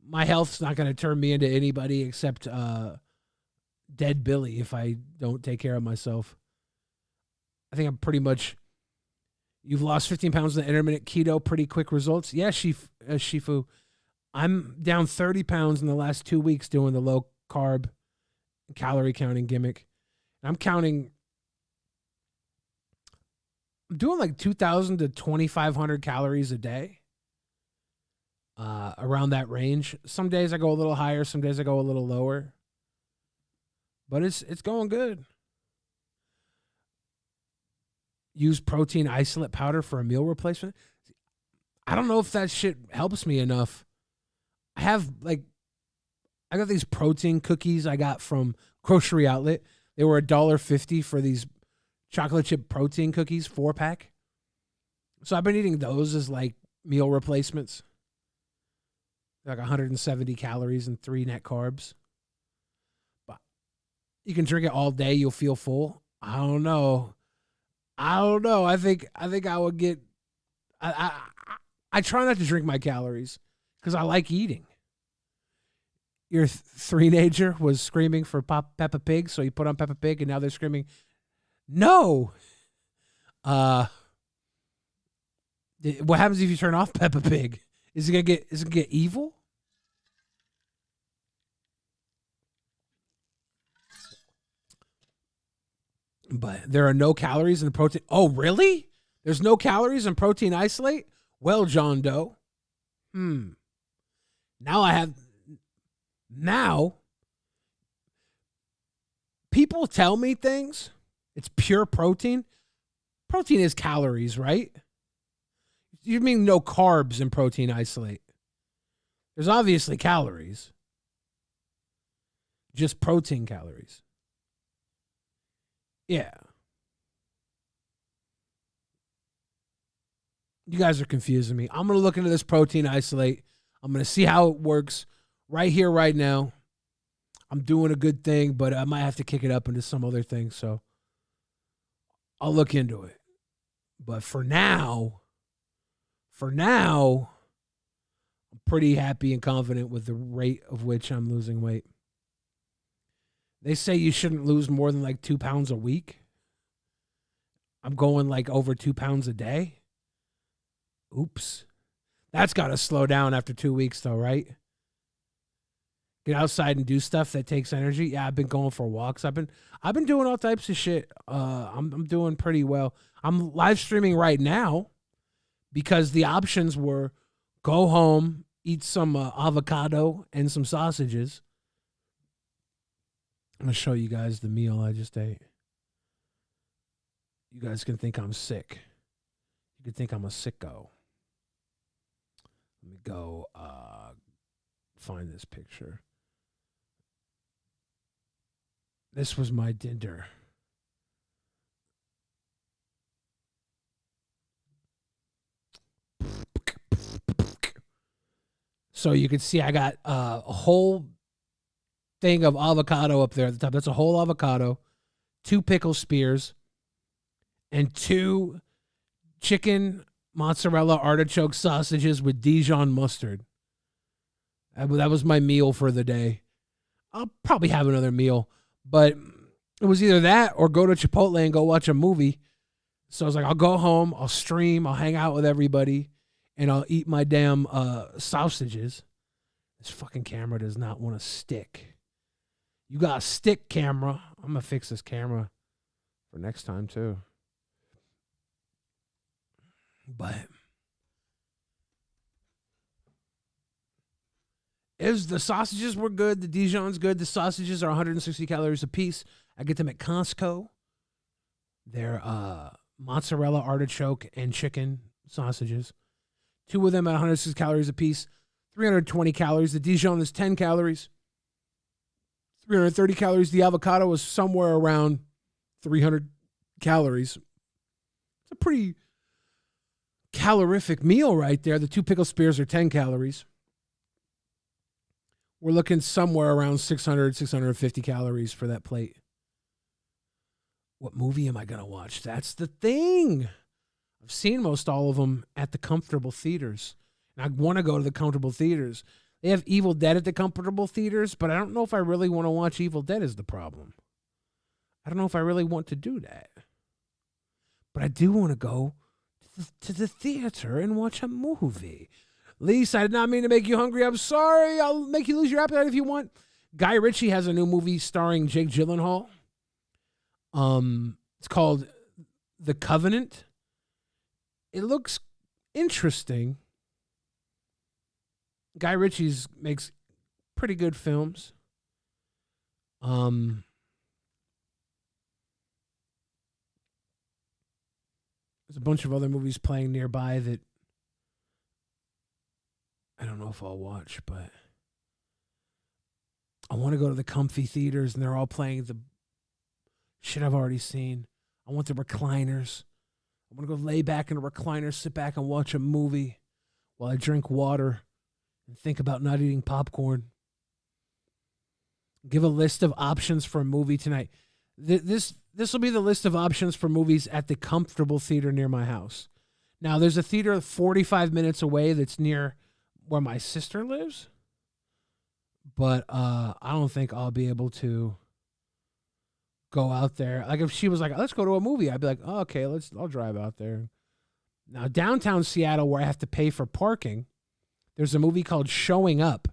my health's not going to turn me into anybody except Dead Billy if I don't take care of myself. I think I'm pretty much. You've lost 15 pounds in the intermittent keto. Pretty quick results. Yeah, Shifu. I'm down 30 pounds in the last 2 weeks doing the low carb calorie counting gimmick. I'm doing like 2,000 to 2,500 calories a day. Around that range. Some days I go a little higher. Some days I go a little lower. But it's going good. Use protein isolate powder for a meal replacement. I don't know if that shit helps me enough. I got these protein cookies I got from Grocery Outlet. They were $1.50 for these chocolate chip protein cookies, 4-pack. So I've been eating those as like meal replacements. Like 170 calories and 3 net carbs. But you can drink it all day, you'll feel full. I don't know. I think I would get. I try not to drink my calories because I like eating. Your three-nager was screaming for Peppa Pig, so you put on Peppa Pig, and now they're screaming, "No!" What happens if you turn off Peppa Pig? Is it gonna get evil? But there are no calories in protein. Oh, really? There's no calories in protein isolate? Well, John Doe. Now, people tell me things. It's pure protein. Protein is calories, right? You mean no carbs in protein isolate? There's obviously calories. Just protein calories. Yeah. You guys are confusing me. I'm going to look into this protein isolate. I'm going to see how it works right here, right now. I'm doing a good thing, but I might have to kick it up into some other thing. So I'll look into it. But for now, I'm pretty happy and confident with the rate of which I'm losing weight. They say you shouldn't lose more than like 2 pounds a week. I'm going like over 2 pounds a day. Oops. That's got to slow down after 2 weeks though, right? Get outside and do stuff that takes energy. Yeah, I've been going for walks. I've been doing all types of shit. I'm doing pretty well. I'm live streaming right now because the options were go home, eat some avocado and some sausages. I'm going to show you guys the meal I just ate. You guys can think I'm sick. You can think I'm a sicko. Let me go find this picture. This was my dinner. So you can see I got a whole thing of avocado up there at the top. That's a whole avocado, 2 pickle spears, and 2 chicken mozzarella artichoke sausages with Dijon mustard. That was my meal for the day. I'll probably have another meal, but it was either that or go to Chipotle and go watch a movie. So I was like, I'll go home, I'll stream, I'll hang out with everybody, and I'll eat my damn sausages. This fucking camera does not want to stick. You got a stick, camera. I'm going to fix this camera for next time, too. But the sausages were good. The Dijon's good. The sausages are 160 calories a piece. I get them at Costco. They're mozzarella, artichoke, and chicken sausages. 2 of them at 160 calories a piece. 320 calories. The Dijon is 10 calories. 330 calories. The avocado is somewhere around 300 calories. It's a pretty calorific meal right there. The 2 pickle spears are 10 calories. We're looking somewhere around 600, 650 calories for that plate. What movie am I going to watch? That's the thing. I've seen most all of them at the comfortable theaters. And I want to go to the comfortable theaters. They have Evil Dead at the comfortable theaters, but I don't know if I really want to watch Evil Dead is the problem. I don't know if I really want to do that. But I do want to go to the theater and watch a movie. Lisa, I did not mean to make you hungry. I'm sorry. I'll make you lose your appetite if you want. Guy Ritchie has a new movie starring Jake Gyllenhaal. It's called The Covenant. It looks interesting. Guy Ritchie makes pretty good films. There's a bunch of other movies playing nearby that I don't know if I'll watch, but I want to go to the comfy theaters and they're all playing the shit I've already seen. I want the recliners. I want to go lay back in a recliner, sit back and watch a movie while I drink water and think about not eating popcorn. Give a list of options for a movie tonight. This will be the list of options for movies at the comfortable theater near my house. Now, there's a theater 45 minutes away that's near where my sister lives, but I don't think I'll be able to go out there. Like if she was like, let's go to a movie, I'd be like, oh, okay, I'll drive out there. Now, downtown Seattle, where I have to pay for parking, there's a movie called Showing Up,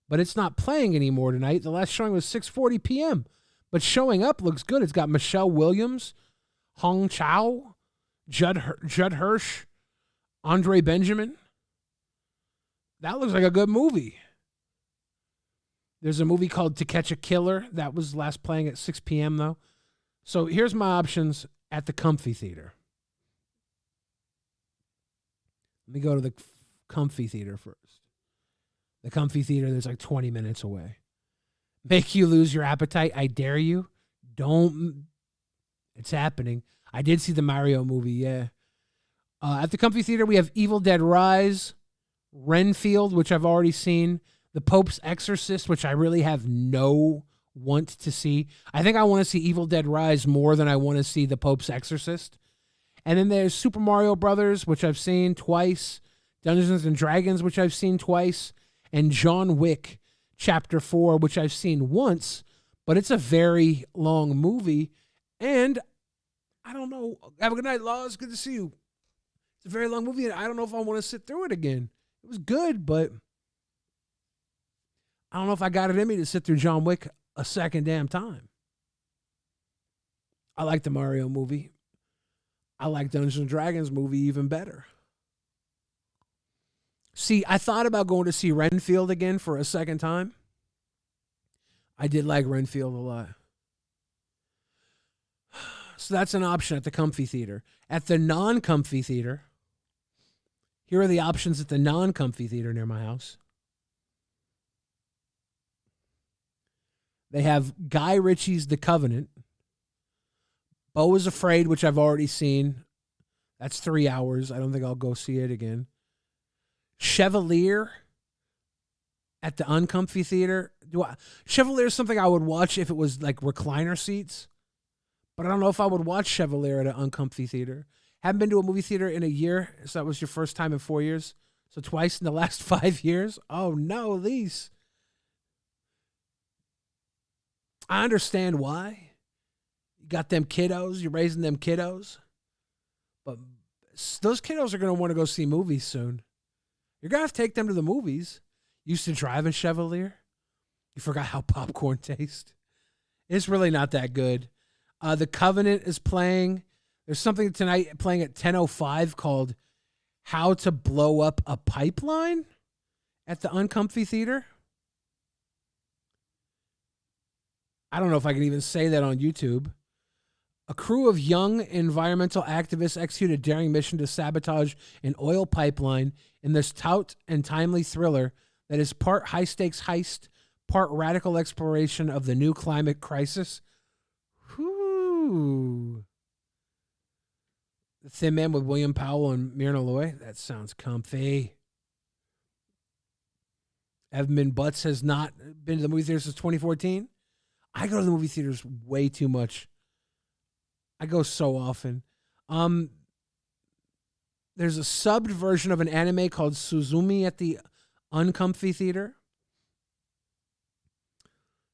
but it's not playing anymore tonight. The last showing was 6:40 p.m., but Showing Up looks good. It's got Michelle Williams, Hong Chow, Judd Hirsch, Andre Benjamin. That looks like a good movie. There's a movie called To Catch a Killer. That was last playing at 6 p.m., though. So here's my options at the comfy theater. Let me go to the comfy theater first. The comfy theater, there's like 20 minutes away. Make you lose your appetite. I dare you. Don't. It's happening. I did see the Mario movie, yeah. At the comfy theater, we have Evil Dead Rise, Renfield, which I've already seen, The Pope's Exorcist, which I really have no want to see. I think I want to see Evil Dead Rise more than I want to see The Pope's Exorcist. And then there's Super Mario Brothers, which I've seen twice, Dungeons and Dragons, which I've seen twice, and John Wick Chapter 4, which I've seen once, but it's a very long movie. And I don't know. Have a good night, Laws. Good to see you. It's a very long movie, and I don't know if I want to sit through it again. It was good, but I don't know if I got it in me to sit through John Wick a second damn time. I like the Mario movie. I like Dungeons and Dragons movie even better. See, I thought about going to see Renfield again for a second time. I did like Renfield a lot. So that's an option at the comfy theater. At the non-comfy theater, here are the options at the non-comfy theater near my house. They have Guy Ritchie's The Covenant. Beau is Afraid, which I've already seen. That's 3 hours. I don't think I'll go see it again. Chevalier at the uncomfy theater. Chevalier is something I would watch if it was like recliner seats, but I don't know if I would watch Chevalier at an uncomfy theater. Haven't been to a movie theater in a year, so that was your first time in 4 years. So twice in the last 5 years. Oh no, Elise. I understand why. You got them kiddos. You're raising them kiddos. But those kiddos are going to want to go see movies soon. You're going to have to take them to the movies. Used to drive in Chevalier. You forgot how popcorn tastes. It's really not that good. The Covenant is playing. There's something tonight playing at 10:05 called How to Blow Up a Pipeline at the Uncomfy Theater. I don't know if I can even say that on YouTube. A crew of young environmental activists execute a daring mission to sabotage an oil pipeline in this taut and timely thriller that is part high-stakes heist, part radical exploration of the new climate crisis. Whew. The Thin Man with William Powell and Myrna Loy. That sounds comfy. Evan Butts has not been to the movie theater since 2014. I go to the movie theaters way too much. I go so often. There's a subbed version of an anime called Suzumi at the Uncomfy Theater.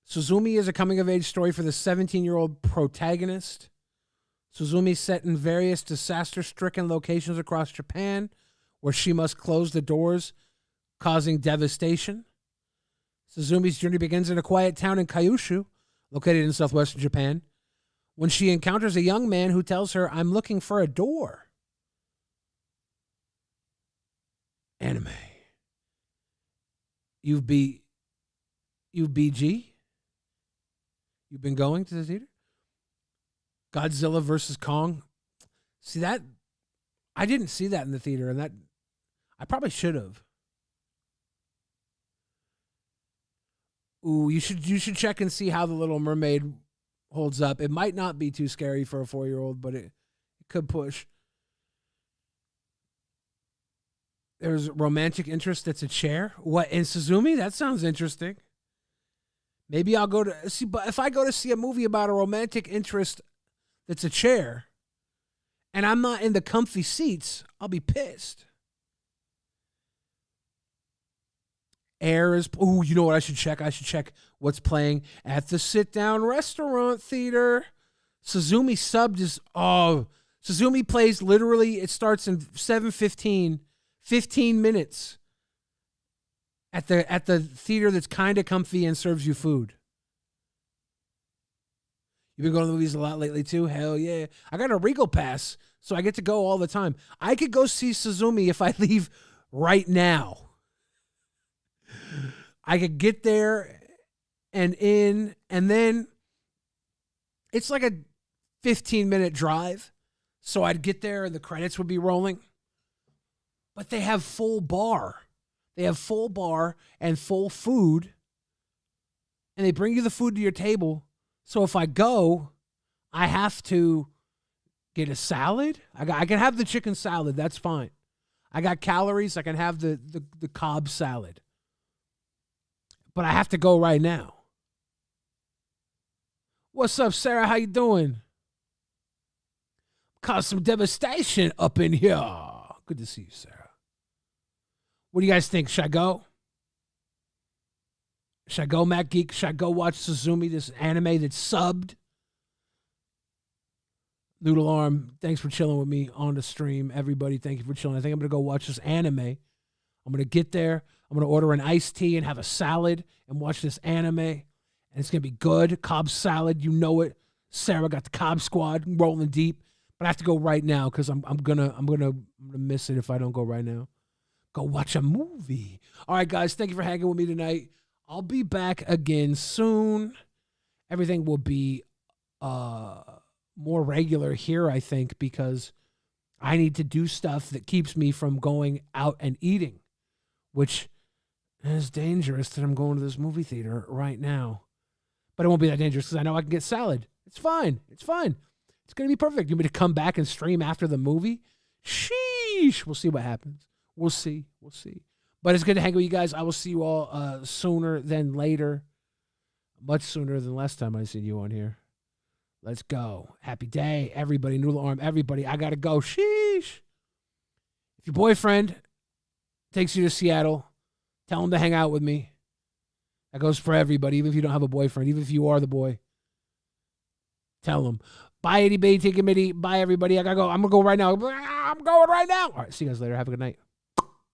Suzumi is a coming-of-age story for the 17-year-old protagonist. Suzumi is set in various disaster-stricken locations across Japan where she must close the doors, causing devastation. Suzumi's journey begins in a quiet town in Kyushu, located in southwestern Japan, when she encounters a young man who tells her, "I'm looking for a door." Anime. UBG? You've been going to the theater? Godzilla versus Kong. See that? I didn't see that in the theater, and that I probably should have. Ooh, you should check and see how The Little Mermaid holds up. It might not be too scary for a 4-year-old, but it could push. There's romantic interest that's a chair. What, in Suzumi? That sounds interesting. Maybe I'll go to see, but if I go to see a movie about a romantic interest that's a chair and I'm not in the comfy seats, I'll be pissed. Air is, ooh, you know what I should check? I should check what's playing at the sit-down restaurant theater. Suzumi subbed is, Suzumi plays literally, it starts in 7:15, 15 minutes at the theater that's kind of comfy and serves you food. You've been going to the movies a lot lately too? Hell yeah. I got a Regal pass, so I get to go all the time. I could go see Suzumi if I leave right now. I could get there and then it's like a 15-minute drive. So I'd get there and the credits would be rolling. But they have full bar. They have full bar and full food. And they bring you the food to your table. So if I go, I have to get a salad. I can have the chicken salad. That's fine. I got calories. I can have the Cobb salad. But I have to go right now. What's up, Sarah? How you doing? Caused some devastation up in here. Good to see you, Sarah. What do you guys think? Should I go? Should I go, Matt Geek? Should I go watch Suzumi, this anime that's subbed? Noodle Arm, thanks for chilling with me on the stream. Everybody, thank you for chilling. I think I'm going to go watch this anime. I'm going to get there. I'm going to order an iced tea and have a salad and watch this anime. And it's going to be good. Cobb salad, you know it. Sarah got the Cobb squad rolling deep. But I have to go right now because I'm gonna miss it if I don't go right now. Go watch a movie. All right, guys, thank you for hanging with me tonight. I'll be back again soon. Everything will be more regular here, I think, because I need to do stuff that keeps me from going out and eating, which is dangerous that I'm going to this movie theater right now. But it won't be that dangerous because I know I can get salad. It's fine. It's fine. It's going to be perfect. You want me to come back and stream after the movie? Sheesh. We'll see what happens. We'll see. But it's good to hang with you guys. I will see you all sooner than later. much sooner than last time I seen you on here. Let's go. Happy day, everybody. Noodle arm, everybody. I gotta go. Sheesh. If your boyfriend takes you to Seattle, tell him to hang out with me. That goes for everybody, even if you don't have a boyfriend, even if you are the boy. Tell him. Bye, itty bitty, take a mitty. Bye, everybody. I gotta go. I'm gonna go right now. I'm going right now. All right, see you guys later. Have a good night.